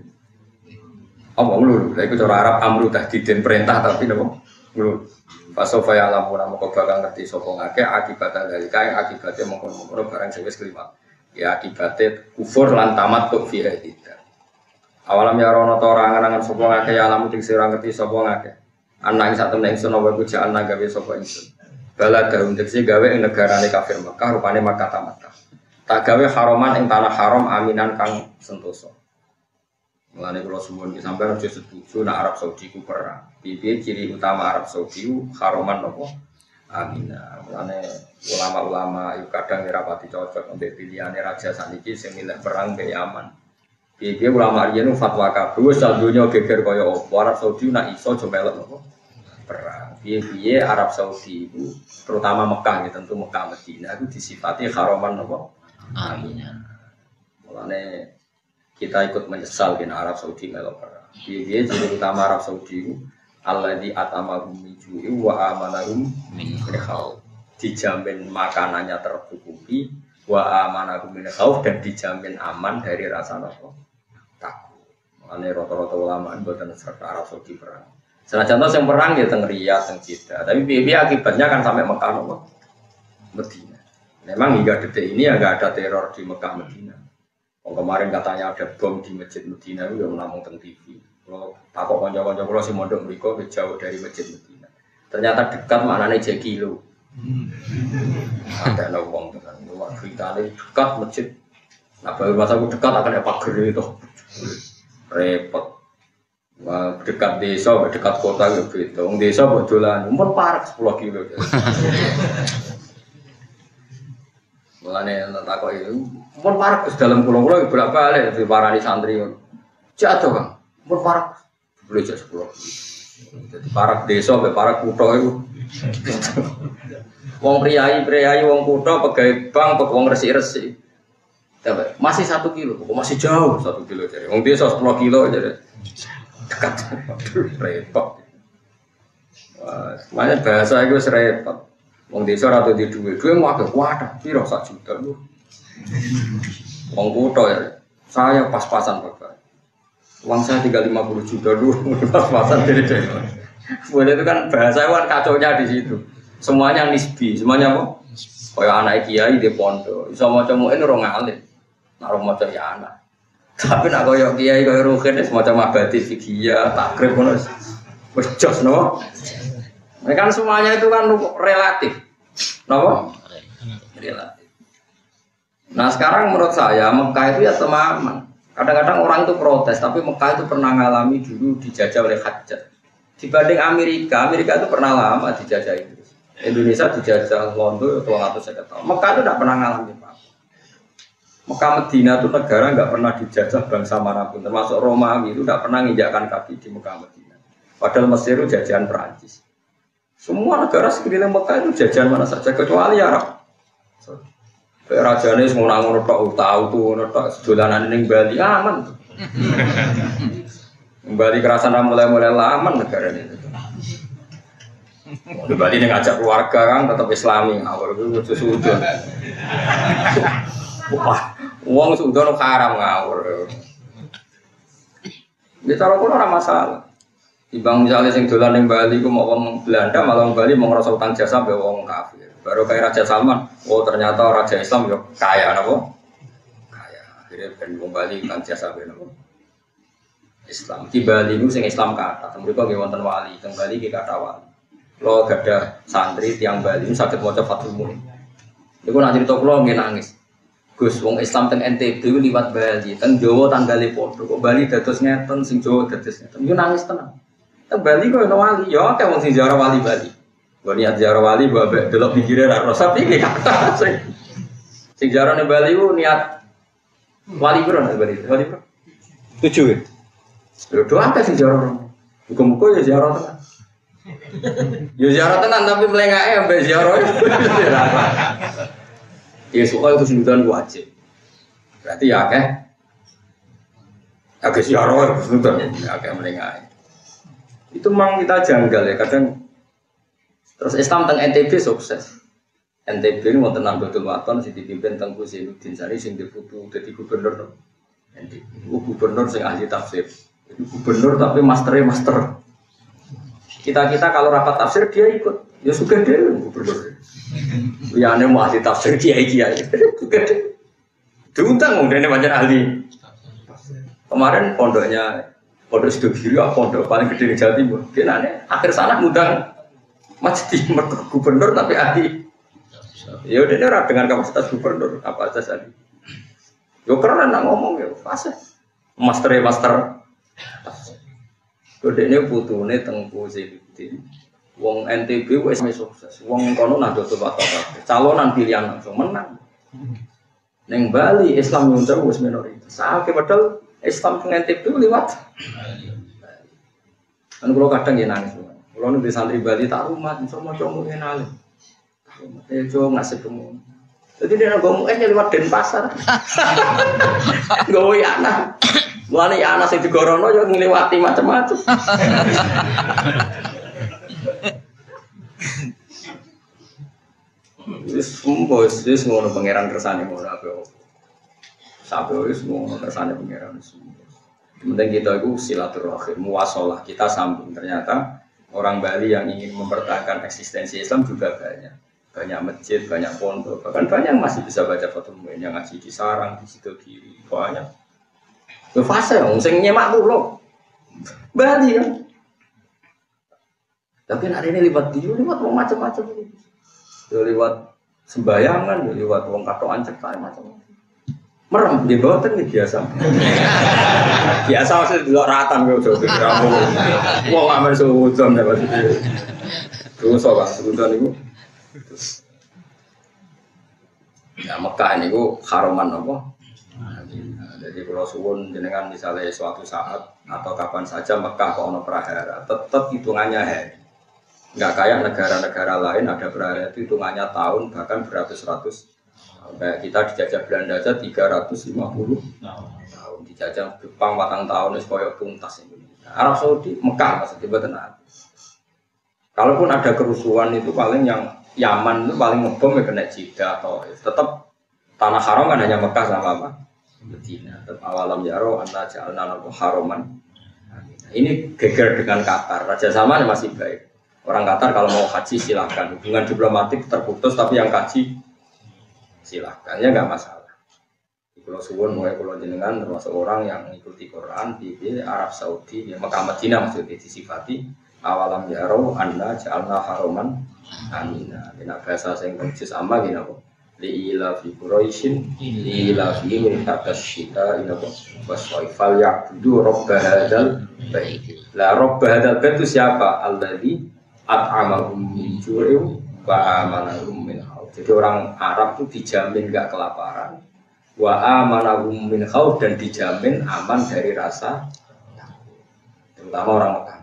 Apa ngelulu? Lah iku cara Arab amru tahdidin perintah tapi napa? Ngelulu. Fasofa ya lamun moko bakal ngerti sapa ngake akibat dari kae akibate mongkon-mongkon barang sing wis kliwat. Ya akibate kufur lan tamat tuk fi hadida. Awalam ya rono ta ora nganangan sapa ngake ya lamun sing ora ngerti sapa ngake. Anak ing satemene ingsun apa bujaan gawe sapa ingsun. Bala daun tekse gawe ing negarane kafir Mekah rupane Makkah tamatah. Tak gawe haraman ing tanah haram aminan kang sentosa. Mulane kula suwun sampai aja setuju nek Arab Saudi ku perang. Piye ciri utama Arab Saudi ku haroman napa? Aminah. Mulane ulama-ulama itu kadang ora pati cocok ambek pilihane raja saniki sing milih perang ke Yaman. Piye ulama riyen fatwa kabeh wis donya geger kaya apa Arab Saudi nek iso aja melok napa? Perang. Piye Arab Saudi itu terutama Mekah ya tentu Mekah Madinah itu disifati haroman napa? Aminah. Mulane kita ikut menyesal di Arab Saudi melok perang. Dia jadi utama Arab Saudi alladzi atamahum min ju'i wa amanahum min khawf. Dijamin makanannya tercukupi, Wa amanakum min khauf dan dijamin aman dari rasa takut. Makanya rata-rata ulama mboten serta Arab Saudi perang. Senajan to sing perang ya teng Riyadh, teng Jeddah, tapi piye akibatnya kan sampai Mekah nopo? Medina. Memang hingga detik ini ya nggak ada teror di Mekah Medina. Kemarin katanya ada bom di Masjid Medina itu yang namung teng TV. Kalau takut konco-konco kalau si mondok mriko jauh dari Masjid Medina. Ternyata dekat maknanya Jekilo. Ada wong tenan, wong ceritane dekat masjid. Nah, baru masa aku dekat akan ada pagar itu. Repot. Wah, dekat desa, dekat kota gitu. Wong desa buat dolan, umur parek 10 kilo. Mulane takok itu, umur parek dalam pulau-pulau berapa kali diparani santri. Jatuh, Bang. Umur parek boleh jadi 10 kilo. Jadi parek desa sampai parek kutha itu. Wong priayi, wong kutha pegawai bank, wong resik-resik. Masih 1 kilo, masih jauh 1 kilo jadi. Wong desa 10 kilo jadi dekat. Repot. Wah, semuanya bahasa itu repot. Wong desa ora di duwe mau agak kuat, piro 1 juta lu. Wong kutha ya, saya pas-pasan Bapak. Uang saya tinggal 50 juta dulu, pas-pasan dari desa. Boleh itu kan bahasa kan kacaunya di situ. Semuanya nisbi, semuanya apa? Kayak anak kiai di pondok, iso maca muin ora ngalim. Nek ora maca ya anak. Tapi nek koyo kiai koyo rugen semacam abadi fikih takrib ngono. Wis jos no. Kan semuanya itu kan relatif. Napa? Relatif. Nah, sekarang menurut saya Mekah itu ya temaman. Kadang-kadang orang itu protes, tapi Mekah itu pernah ngalami dulu dijajah oleh Hajjaj. Dibanding Amerika itu pernah lama dijajah Inggris. Indonesia dijajah Londo atau 250 tahun. Mekah itu tidak pernah ngalami apa-apa. Mekah Medina itu negara nggak pernah dijajah bangsa manapun, termasuk Romawi itu tidak pernah menginjakkan kaki di Mekah Medina. Padahal Mesir itu jajahan Perancis. Semua negara sekeliling Mekah itu jajahan mana saja kecuali Arab. Rajane semua ngono tok tahu tuh ngono tok dolanan ning Bali aman. Bali kerasan mulai aman negara ini. Di Bali ning ngajak keluarga kan tetap Islami ngawur itu sudut. Wah, wong sudut haram ngawur. Ya cara kono ora masalah. Timbang misalnya sing dolan ning Bali ku mau wong Belanda malah wong Bali mau ngrasa utang jasa mbek wong kafir. Baru kayak Raja Salman, oh ternyata Raja Islam yo kaya napa? Kaya. Akhirnya ben wong Bali kan jasa ben napa? Islam. Di Bali niku sing Islam kathah. Mriku nggih wonten wali, teng Bali nggih kathah wali. Kula gadah santri tiyang Bali saged maca Fathul Muin. Niku nak crita kula nggih nangis. Gus wong Islam teng NTB liwat Bali, teng Jawa tanggale padha. Kok Bali dados ngeten, sing Jawa dados ngeten. Yo nangis tenan. Teng Bali kok ono wali, yo akeh wong sing ziarah wali Bali. Gua niat ziarah wali, gua delok pikirnya raro sapi ini kata sing ziarah nih Bali gua niat wali bro nih Bali, wali bro 7 ya. Doa apa sing ziarah? Buka-buka ya ziarah tenan. Ya ziarah tenan tapi melengake sampai ziarah. Ya soal itu sunnah wajib. Berarti ya agak ziarah sunnah, agak melengake. Itu memang kita janggal ya kadang. Terus Islam teng NTB sukses. NTB ini wonten Nahdlatul Wathon sing dipimpin teng Zainuddin Sari sing diputu dadi gubernur NTB. Gubernur sing ahli tafsir. Jadi gubernur tapi master. Kita kalau rapat tafsir dia ikut. Ya suka dia gubernur. Ya ane mau ahli tafsir kiai. Suka dia. Diundang ngene pancen ahli. Kemarin pondok Sidogiri pondok paling gede di Jawa Timur. Dia nane akhir sana ngundang masjid gubernur tapi ahli. Ya udah ini dengan kapasitas gubernur apa aja tadi. Yo keren nak ngomong ya fase. Master. Udah ini putune tengku Zainuddin. Wong NTB wis sukses. Wong kono Nahdlatul Wathon. Calonan pilihan langsung menang. Neng Bali Islam yang jauh wis minoritas. Saiki padahal Islam teng NTB liwat. Kan kalau kadang ya nangis. Kalau nanti santri Bali tak rumah, semua cowok kenal. Cowok ngasih kamu. Jadi dia ngomong lewat Denpasar. Gawe anak. Mulane anak sing digorono yo ngliwati macam-macam. wis ngono pangeran kersane ngono apa. Sampai wis ngono kersane pangeran semua. Penting kita itu silaturahim, muwasalah, kita sambung. Ternyata orang Bali yang ingin mempertahankan eksistensi Islam juga banyak. Banyak masjid, banyak pondok, bahkan banyak masih bisa baca Fathul Muin yang ngaji di Sarang, di Sidogiri, banyak. Fase yang sing nyemak dulu, Bali kan. Tapi hari ini lewat dia, lewat wong macam-macam ini. Lewat sembayangan, lewat wong katokan cekai macam-macam. Merem di bawah kan biasa. Biasa maksudnya di luar ratan gue coba kamu. Wong aman suudon ya maksudnya. Terus kan suudon itu. Ya Mekah ini gue haruman apa? Jadi kalau suwun jenengan misalnya suatu saat atau kapan saja Mekah kok ono prahara, tetap hitungannya hari. Nggak kayak negara-negara lain ada prahara itu hitungannya tahun bahkan beratus-ratus. Kayak kita dijajah Belanda aja 350 tahun, dijajah Jepang 4 tahun itu koyok tuntas Indonesia. Arab Saudi Mekah maksudnya benar. Kalaupun ada kerusuhan itu paling yang Yaman itu paling ngebom ya kena Jeddah atau tetap tanah haram kan hanya Mekah sama apa? Medina. Tetap awalam yaro anna ja'alna haroman. Ini geger dengan Qatar. Raja Salman masih baik. Orang Qatar kalau mau haji silahkan. Hubungan diplomatik terputus tapi yang haji silahkan ya nggak masalah. Kalau suwun mulai kalau jenengan termasuk orang yang mengikuti Quran di Arab Saudi di Mekah Madinah maksudnya disifati awalam yaro anna ja'alna haroman. Amina. Kena bahasa sing persis ama gini apa? Li ila fi Quraisyin li ila fi min tasyita ina apa? Waswaifal ya'budu rabb hadzal bait. La rabb hadzal bait itu siapa? Alladzi at'amahum min ju'in wa amanahum min khauf. Jadi orang Arab itu dijamin enggak kelaparan. Wa amanahum min khauf dan dijamin aman dari rasa terutama orang Mekah.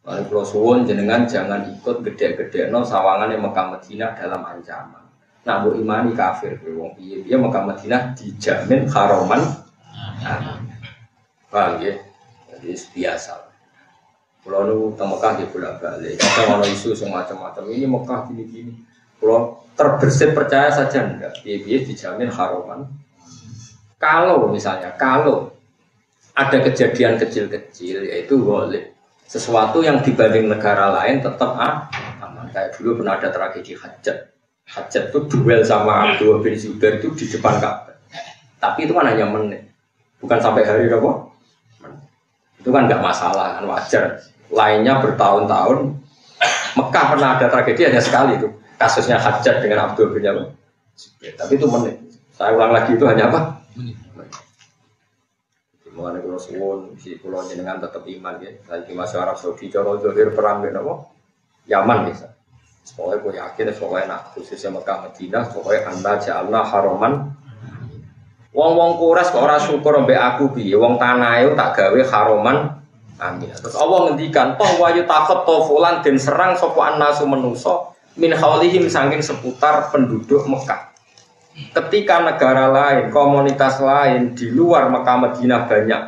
Kalau pulau suwon jenengan jangan ikut gede-gede no sawangan yang Mekah Madinah dalam ancaman. Nah, bu imani kafir, wong dia Mekah Madinah dijamin haroman. Paham ya? Jadi biasa. Pulau nu tentang Mekah di bolak balik. Kita mau isu semacam-macam ini Mekah gini-gini. Pulau terbersit percaya saja enggak. Dia dijamin haroman. Kalau misalnya ada kejadian kecil-kecil yaitu golib. Sesuatu yang dibanding negara lain tetap aman. Kayak dulu pernah ada tragedi Hajjat. Hajjat itu duel sama Abdullah bin Zubair itu di depan Ka'bah. Tapi itu kan hanya menit, bukan sampai hari apa? Itu kan nggak masalah, kan wajar. Lainnya bertahun-tahun. Mekah pernah ada tragedi hanya sekali itu. Kasusnya Hajjat dengan Abdullah bin Zubair. Tapi itu menit. Saya ulang lagi itu hanya apa? Menit. Mulane kula suwun si kula jenengan tetep iman nggih. Saiki masuk Arab Saudi cara zahir perang nggih napa? Yaman bisa. Pokoke kowe yakin pokoke nak khususnya Mekah Madinah pokoke anda ja'alna haroman. Wong-wong Quraisy kok ora syukur mbek aku piye? Wong tanahe tak gawe haroman. Amin. Terus Allah ngendikan toh wa yutaqat tofulan den serang sapa annasu manusa min haulihim saking seputar penduduk Mekah. Ketika negara lain, komunitas lain di luar Mekah Madinah banyak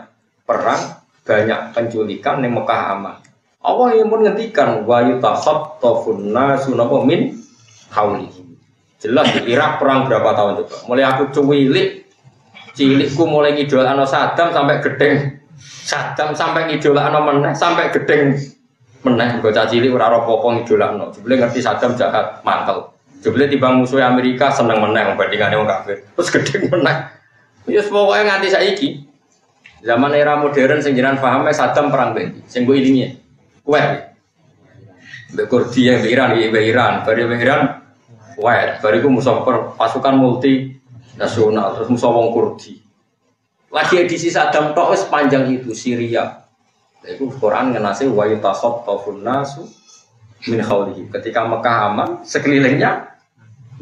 perang, banyak penculikan yang Mekah aman. Allah yang pun ngendikan wa yutakhattafun nasu min haulihim. Jelas di Irak perang berapa tahun coba? Mulai aku cilikku mulai ngidolakno Saddam sampai gedeng. Saddam sampai ngidolakno meneh sampai gedeng meneh. Bocah cilik ora apa-apa ngidolakno. Jebule ngerti Saddam jahat mantel. Jebule timbang musuh Amerika seneng meneh bandingane wong kafir. Terus gedhe meneh. Ya pokoke nganti saiki. Zaman era modern sing jenengan paham Saddam perang mbek sing mbok ilingi. Kuwe. Mbek Kurdi mbek Iran, bari Iran. Kuwe, bariku musuh pasukan multi nasional terus musuh wong Kurdi. Lagi edisi Saddam tok wis panjang itu Syria. Itu Quran ngenase wa yatakhafafun nasu min khawlihi. Ketika Mekah aman, sekelilingnya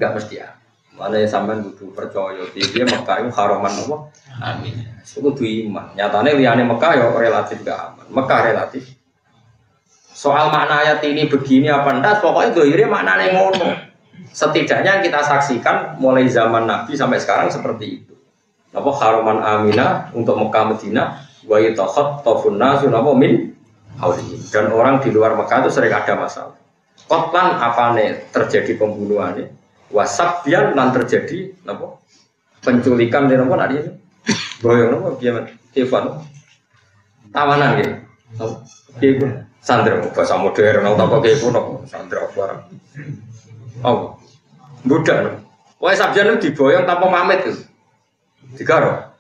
enggak mesti ya. Mana sampean kudu percaya dia Mekah itu haroman apa? Amin. Kudu iman. Nyatane liyane Mekah ya relatif enggak aman. Mekah relatif. Soal makna ayat ini begini apa ndak, pokoknya dohire maknane ngono. Setidaknya kita saksikan mulai zaman Nabi sampai sekarang seperti itu. Apa haroman aminah untuk Mekah Madinah wa yatakhattafun nasu min haulihim. Dan orang di luar Mekah itu sering ada masalah. Kotlan apane terjadi pembunuhan ini? Wasabyan lan terjadi napa? Penculikan di napa tadi? Boyong napa gimana? Evan. Tawanan nggih. Nggih, sandra bahasa modern atau apa kayak kuno sandra barang. Oh, budak. Wah sabjan itu diboyong tanpa pamit tuh. Digaro.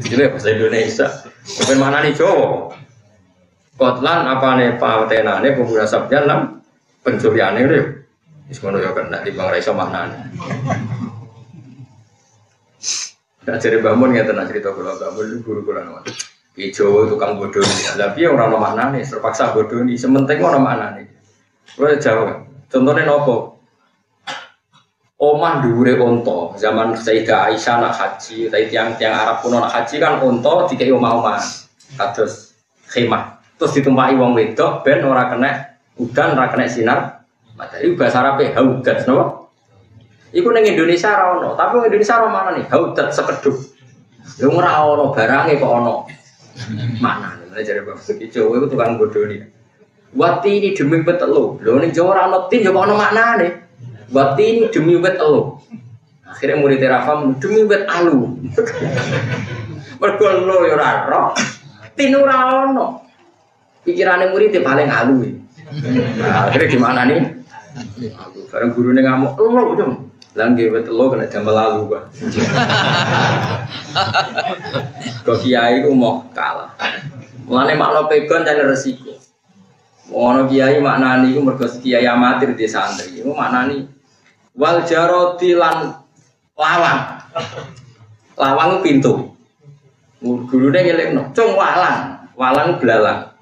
Jule bahasa Indonesia. Bukan mana nih Jawa. Kotlan apa nih patenane pemuda sabjan lah pencurian itu. Wis ngono ya kan nek Bang Raiso maknane. Nek jare bangun ngeten cerita kula bangun guru kula napa. Ki Jawa tukang bodoni. Lah piye ora ono maknane, terpaksa bodoni, sementing ono maknane. Kula jawab. Contohnya nopo? Omah dhuwure unta. Zaman Sayyidah Aisyah nak haji, tiang-tiang Arab kuno nak haji kan unta dikei omah-omah. Kados khemah. Terus ditumpaki wong wedok ben ora kena udan, ora kena sinar. Matahari bahasa Arabe haudat napa? Iku ning Indonesia ora ono, tapi ning Indonesia ora mana nih? Haudat sekedhuk. Lha ora ono barange kok ono. Mana nih jare Bapak iki Jawa iku tukang bodoni. Wati ini demi wit telu. Lho ning Jawa ora ono tin yo kok ono maknane. Wati ini demi wit telu. Akhirnya murid Rafam demi wit alu. Mergo lho yo ora ro. Tin ora ono. Pikirane murid paling alu. Nah, akhirnya gimana nih? Bareng gurune ngamuk, lho cum. Lah nggih wit telu kena jam lalu, Pak. Kok kiai ku mau kalah. Mulane makna pegon dan resiko. Ono kiai maknani iku mergo kiai amatir di santri. Iku maknani wal jaroti lan lawang. Lawang ku pintu. Gurune ngelingno, cung walang. Walang blalang.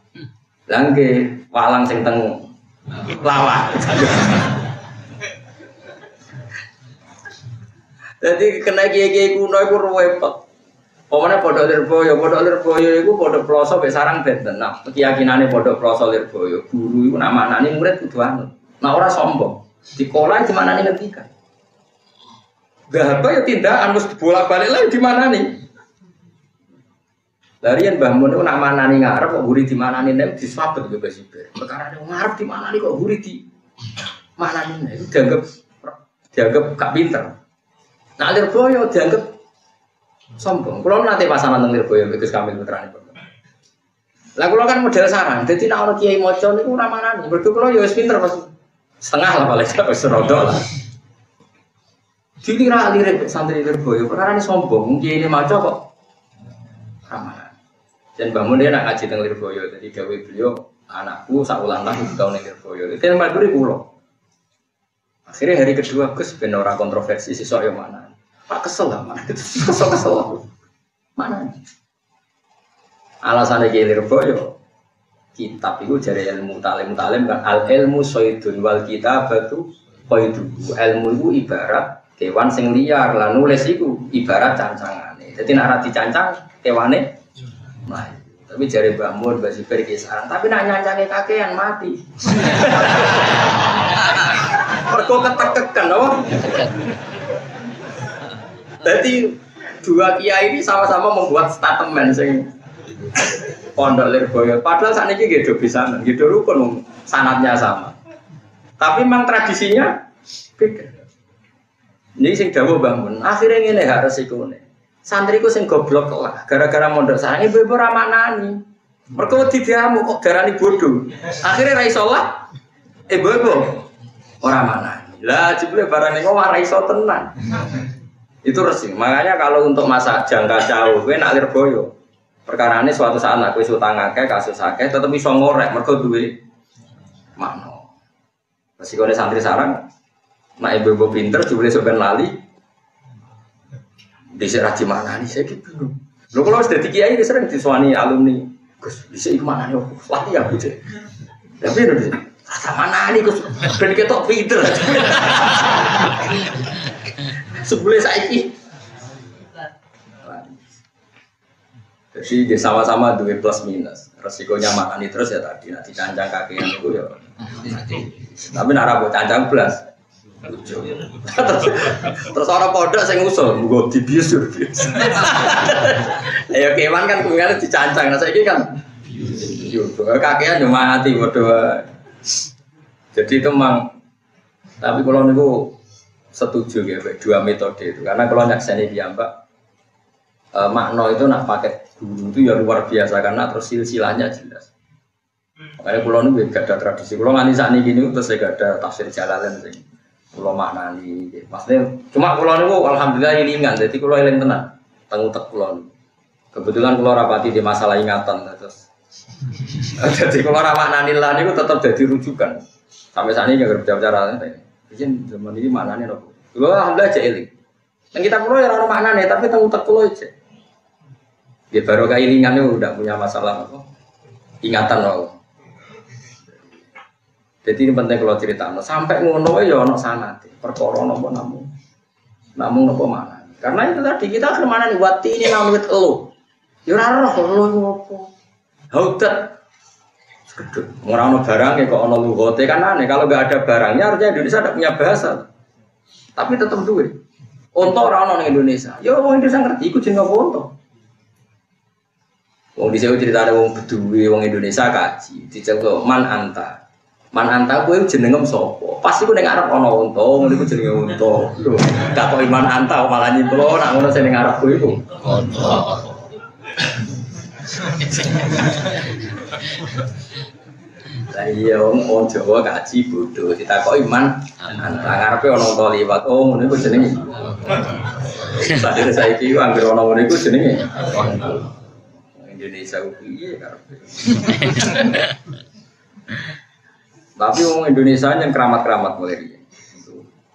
Lah nggih walang sing teng lawang. Jadi kena kiai-kiai kuno iku repot. Pokoknya pondok Lirboyo itu pondok pelosok sarang benten. Nah, keyakinannya pondok pelosok Lirboyo, guru itu nama-nama murid kudu anu. Nah orang sombong, di sekolah di mana nih ngerti kan? Gak apa ya tindakan harus dibolak-balik lagi di mana nih? Larian bangun itu nama-nama nih ngarep kok guru di mana nih? Di swabet juga sih. Perkara dia ngarep di mana nih kok guru di mana nih? Itu dianggap gak pinter. Nah Lirboyo dianggap sombong. Kalau nanti pasangan tentang Lirboyo Gus Kamil putrane. Lah kula kan model sarang. Dadi nek ana kiai maca niku ora manani. Mergo kula ya wis pinter Mas. Setengah lah paling wis rodok lah. Dikira lirik santri Lirboyo perkara ini sombong. Kiai ini maca kok ramah. Dan bangun dia nak ngaji tentang Lirboyo. Jadi gawe beliau anakku saulan lah di tahun Lirboyo. Itu yang paling kula. Akhirnya hari kedua Gus ben ora kontroversi sesuk yo mana. Pak kesel lah mana. Kesel. Mana? Alasannya Kiai Lirboyo kitab itu dari ilmu talim kan al ilmu soidun wal kitabatu qaidu. Ilmu itu ibarat kewan sing liar lah nulis itu ibarat cancangane. Jadi nek ora dicancang kewane nah. Tapi jari bangun basi perkisaran. Tapi nak nyancange kakean mati. Mergo ketekekan apa? Jadi dua kiai ini sama-sama membuat statement sing pondok Lirboyo. Padahal saat ini gitu bisa, gitu rukun sanatnya sama. Tapi memang tradisinya beda. Ini sing dawuh bangun. Akhirnya ini harus ikut. Santriku sing goblok lah. Gara-gara mondok sarang ibu-ibu ramanani. Mereka didiamu kok darani bodoh. Akhirnya ra iso lah. Ibu-ibu ora manani. Lah jebule barang niku ora iso tenan. Itu resik. Makanya kalau untuk masa jangka jauh kowe nak Lirboyo. Perkarane suatu saat aku wis utang akeh, kasus akeh tetep iso ngorek mergo duwe makna. Resikone santri sarang nek ibu-ibu pinter jebule sok ben lali. Dhisik ra dimanani saiki bingung. Lho kalau wis dadi kiai sering disuwani alumni. Gus, dhisik iku manani opo? Lali ya Bu. Tapi lho dhisik. Rasa manani Gus ben ketok pinter. Sebule saiki. Jadi dia sama-sama duwe plus minus. Resikonya makani terus ya tadi nanti cancang kakian itu ya. Tapi nara buat cancang belas. Terus orang pondok sing ngusul nggo dibius. Ya kewan kan kungane dicancang. Nah saiki kan yo kakean yo mati padha. Jadi itu memang Tapi kalau niku setuju ya dua metode itu karena kalau nyakseni dia Mbak makna itu nak pakai guru itu ya luar biasa karena terus silsilahnya jelas. Makanya kalau niku gak ada tradisi. Kalau nganti saat ini gini terus saya gak ada tafsir Jalalain sing kalau maknani. Maksudnya cuma kalau niku alhamdulillah ilingan. Jadi kalau eling tenan tengutek kalau kebetulan kalau rapati di masalah ingatan terus. Jadi kalau maknani lah niku tetap jadi rujukan. Sampai saat ini gak berbicara. Izin zaman ini maknanya apa? Dulu alhamdulillah aja eling. Yang kita perlu ya orang maknanya, tapi tahu tak perlu aja. Dia baru keilingannya udah punya masalah apa? Ingatan loh. Jadi ini penting kalau cerita. Sampai ngono ya ono sana. Perkara nopo namun nopo mana? Karena itu tadi kita kemana nih? Wati ini namanya elo. Yurarah elo nopo. Hautat. Kedut. Orang barang ya kok ono lugote kan aneh. Kalau nggak ada barangnya artinya Indonesia tidak punya bahasa. Tapi tetap duit. Untuk orang Indonesia. Ya orang Indonesia ngerti. Ikut jeneng apa untuk? Wong dhisik cerita ada wong Bedui, wong Indonesia kaji. Dicekel man anta. Man anta kuwi jenengem sapa? Pasti ku ning arep ana unta, ngono iku jenenge unta. Lho, gak kok iman anta malah nyiplo nak ngono sing ning arep kuwi iku. Unta. Lah iya wong Jawa kaji bodho ditakoki man anta ngarepe ana unta liwat. Oh ngono iku jenenge. Sadene saiki ku anggere ana ngono iku jenenge Indonesia piye karepe. Tapi orang Indonesia yang keramat-keramat mulai dia.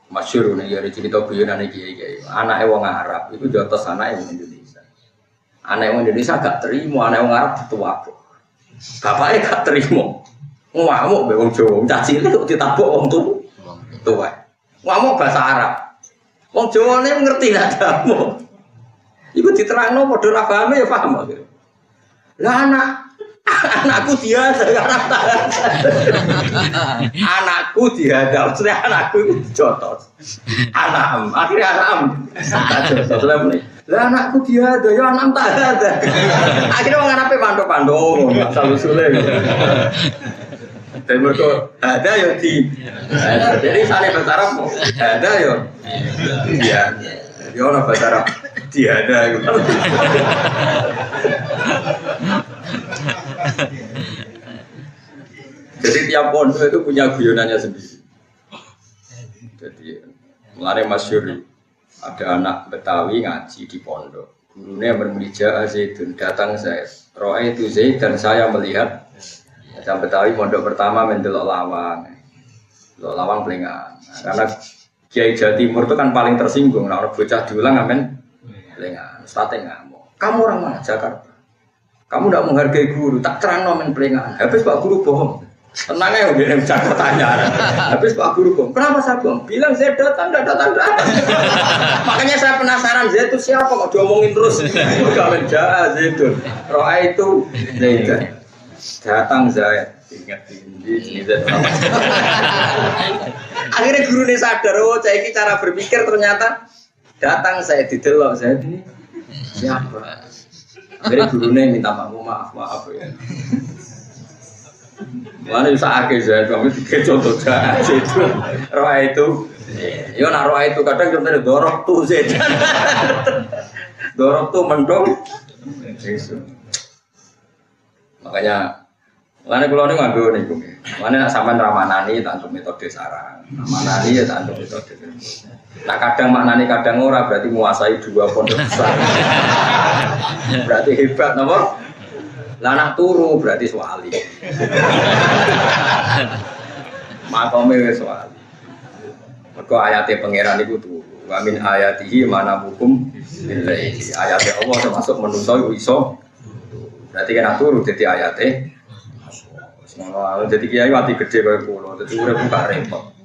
Masyhur nih ya cerita guyonan iki. Anake wong Arab itu jotos anake wong Indonesia. Anake wong Indonesia gak terima, anake wong Arab tuwak. Bapake gak terima. Ngamuk mbek wong Jawa, caci cilik ditabok wong tuwa. Ngamuk bahasa Arab. Wong Jawa ne ngerti lah damu. Iku diterangno padha ra paham ya paham. Lah anakku dia anakku dihadap, maksudnya anakku jotos. Anam, akhirnya anam. Jotos lah anakku dihadap, ya anam tak ada. Akhirnya orang anape pando-pando, asal usulnya. Dan mereka ada ya di. Jadi sana bahasa Arab ada ya. Iya. Ya orang bahasa Arab tiada gitu. Jadi tiap pondok itu punya guyonannya sendiri. Jadi mulai masyhur ada anak Betawi ngaji di pondok. Gurunya bermija Zaidun datang saya. Roa itu Zaid dan saya melihat. Yang Betawi pondok pertama mendelok lawang. Delok lawang pelengan. Karena Kiai Jawa Timur itu kan paling tersinggung. Nah orang bocah diulang amen pelengan. Ustadz ngamuk. Kamu orang mana Jakarta? Kamu tidak menghargai guru, tak terang nomen pelengahan. Habis Pak Guru bohong. Tenang ya, dia bicara pertanyaan. Habis Pak Guru bohong. Kenapa saya bohong? Bilang saya datang. Makanya saya penasaran, Zaid itu siapa? Kok diomongin terus? Udah menjaa Zaid itu. Roa itu Zaid. Datang Zaid. Ingat ini Zaid. Akhirnya guru ini sadar, oh saya ini cara berpikir ternyata datang saya didelok Zaid ini siapa? Jadi gurunya minta maaf ya. Mana bisa akhir saya, kami tiga contoh jahat itu, roh itu, yo nak roh itu kadang contohnya dorok tuh sih, dorok tuh mendong, makanya kalau ini ngambil nih gue, mana sama ramanani tanpa metode sarang, ramanani ya tanpa metode. Nah kadang maknani kadang ora berarti menguasai dua pondok besar. Berarti hebat napa? Lah nak turu berarti wali. Makome wis wali. Mergo ayate pangeran iku turu. Wa min ayatihi mana hukum billahi. Ayate Allah termasuk manusa iso. Berarti kan turu dadi ayate. Semono dadi kiai wati gede kaya kula. Dadi urip gak repot.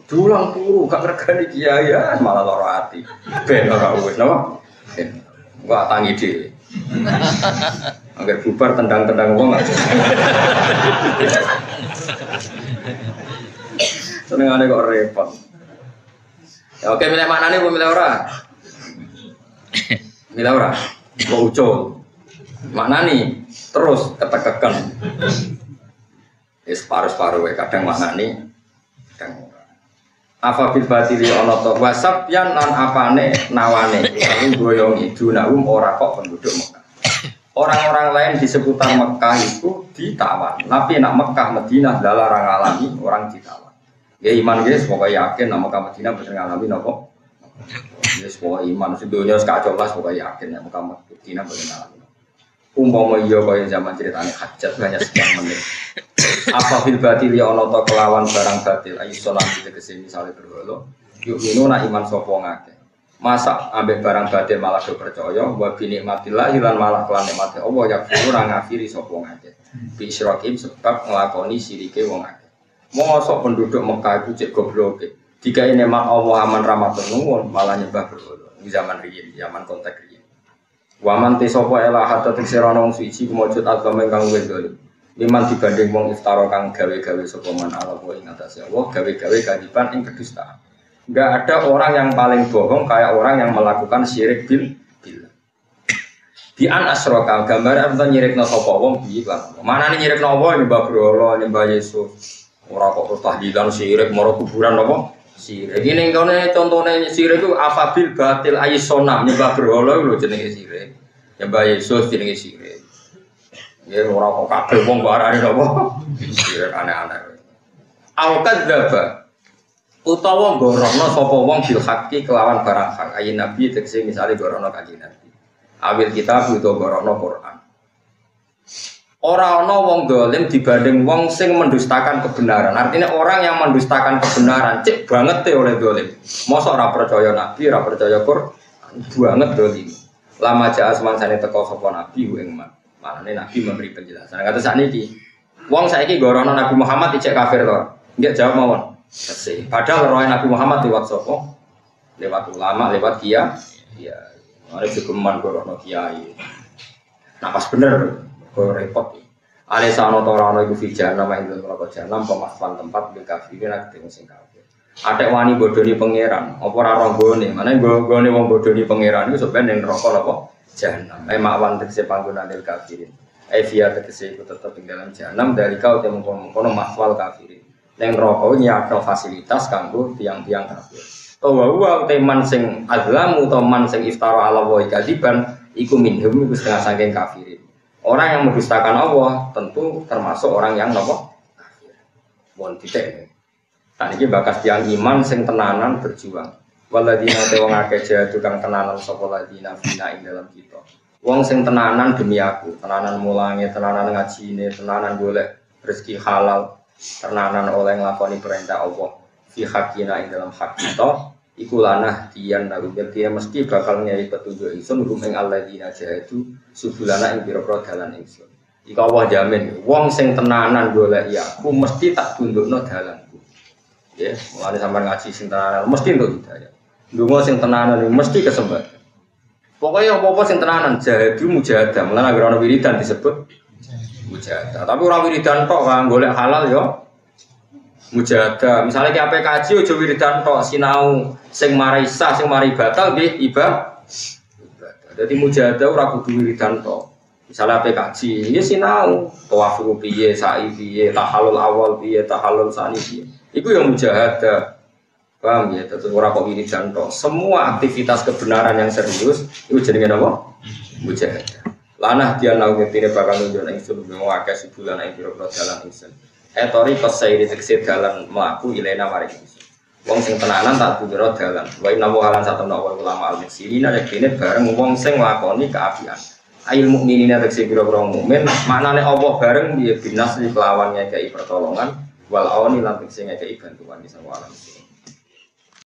Dulang turu gak regani kiai ya malah lara ati. Ben ora wis napa? Ben. Gua tangi dhewe. Agar bubar tendang-tendang wong. Senengane kok repot. Ya oke milih maknane apa milih ora? Milih ora. Kok ucul. Maknane terus ketekeken. Wis paru-paru wae kadang maknane kadang ora. Apa bil batili ana to wasab yan lan apane nawane utawi goyongi dunahum ora kok penduduk Mekah. Orang-orang lain di seputar Mekah itu ditawan, tapi nak Mekah Madinah dalarang alami orang ditawan. Ya iman guys, pokoknya yakin nak Mekah Madinah bener ngalami nopo. Yes, pokoknya iman sedunia sekacau lah, pokoknya yakin nak Mekah Madinah bener ngalami. Umpama iya kaya zaman ceritane hajat hanya sekian menit. Apa fil batil ya ana ta kelawan barang batil ayi salam tegese misale berhala yuk minuna iman sapa ngake masa ambek barang batil malah do percaya wa bi nikmatillah lan malah kelan nikmate Allah ya ora ngafiri sapa ngake bi syirakim sebab nglakoni sirike wong akeh mosok penduduk Mekah iku cek gobloke digawe nikmat Allah aman rahmat nuwun malah nyembah berhala di zaman riyin zaman konteks riyin waman te sapa elah hatta teksirana wong suci kumujud agama kang wedol liman dibanding wong iftara kang gawe-gawe sapa man ala wa ing atase Allah gawe-gawe kadiban ing kedustaan. Enggak ada orang yang paling bohong kayak orang yang melakukan syirik billah. Bi an asroka gambar arep nyirikno sapa wong bi lan. Manane nyirikno apa nyembah berhala, nyembah Yesus. Ora kok tahlilan syirik maro kuburan apa? Syirik. Iki ning kene contone syirik itu afabil batil ayisona nyembah berhala lho jenenge syirik. Nyembah Yesus jenenge syirik. Ya ora kok kabeh wong barane napa? Syirik aneh-aneh. Al kadzdzaba utawa gorono sapa wong bil haqqi kelawan barang hak ayin nabi tekse misale gorono kanjeng Nabi. Awil kitab utawa gorono Quran. Ora ana wong dolim dibanding wong sing mendustakan kebenaran. Artinya orang yang mendustakan kebenaran cek banget oleh dolim. Mosok ora percaya nabi, ora percaya Quran, banget dolim. Lama jaa semangsane teko sapa nabi ing man. Maknane Nabi memberi penjelasan. Kata sakniki, wong saiki gorono Nabi Muhammad ijek kafir to. Nggih jawab mawon. Sesi. Padahal roh Nabi Muhammad lewat sapa? Lewat ulama, lewat kiai. Iya. Mare gegeman gorono kiai. Nah pas bener kok repot. Alisano torano iku fijan nama indul neraka jahanam pemasfan tempat bil kafirin ketemu sing kafir. Atek wani bodoni pangeran, apa ora roh gone. Mane gone wong bodoni pangeran iku sampeyan ning neraka apa? Jahanam. Mawan tegese panggonan del kafirin. Via tegese iku tetep ing dalam jahanam dari kau temu kono mahwal kafirin. Ning neraka nyata fasilitas kanggo tiang-tiang kafir. Wa teman sing azlamu utawa man sing iftara ala wa kadiban iku minhum iku setengah saking kafirin. Orang yang mendustakan Allah tentu termasuk orang yang napa? Kafir. Bon titik. Tadi iki bakas tiang iman sing tenanan berjuang. Waladina te wong akeh jatuh kang tenanan sapa ladina fina ing dalam kita. Wong sing tenanan demi aku, tenanan mulange, tenanan ngajine, tenanan golek rezeki halal, tenanan oleh nglakoni perintah Allah. Fi hakina ing dalam hak kita, iku lanah diyan nabi dia mesti bakal nyai petunjuk ingsun ing alladzina jahadu subulana ing pira-pira dalan ingsun. Iku Allah jamin, wong sing tenanan golek ya aku mesti tak tundukno dalanku. Ya, mulane sampean ngaji sing tenanan mesti entuk hidayah. Dungo sing tenanan mesti kesempatan. Pokoknya apa-apa sing tenanan jahadu mujahadah. Mulane agar ana wiridan disebut mujahadah. Tapi ora wiridan tok kan golek halal yo mujahadah. Misale ki ape kaji aja wiridan tok sinau sing mari sah sing mari batal nggih ibadah. Dadi mujahadah ora kudu wiridan tok. Misale ape kaji ya sinau tawaf piye, sa'i piye, tahallul awal piye, tahallul sani piye. Iku yang mujahadah. Paham ya, tentu orang kok ini jantung. Semua aktivitas kebenaran yang serius itu jenenge apa? Mujahadah. Lanah dia nau ngetine bakal nunjuk ingsun mewakil sebulan ing pira-pira dalan ingsun. Etori kosairi tekse dalan mlaku ilena maring ingsun. Wong sing tenanan tak tunjukno dalan. Wa inna halan satamna ulama al-muslimin yakine bareng wong sing nglakoni kaapian. Ail mukminina tekse pira-pira mukmin, maknane Allah bareng piye binas kelawan ngekeki pertolongan wal awani lan tekse ngekeki bantuan isa walam.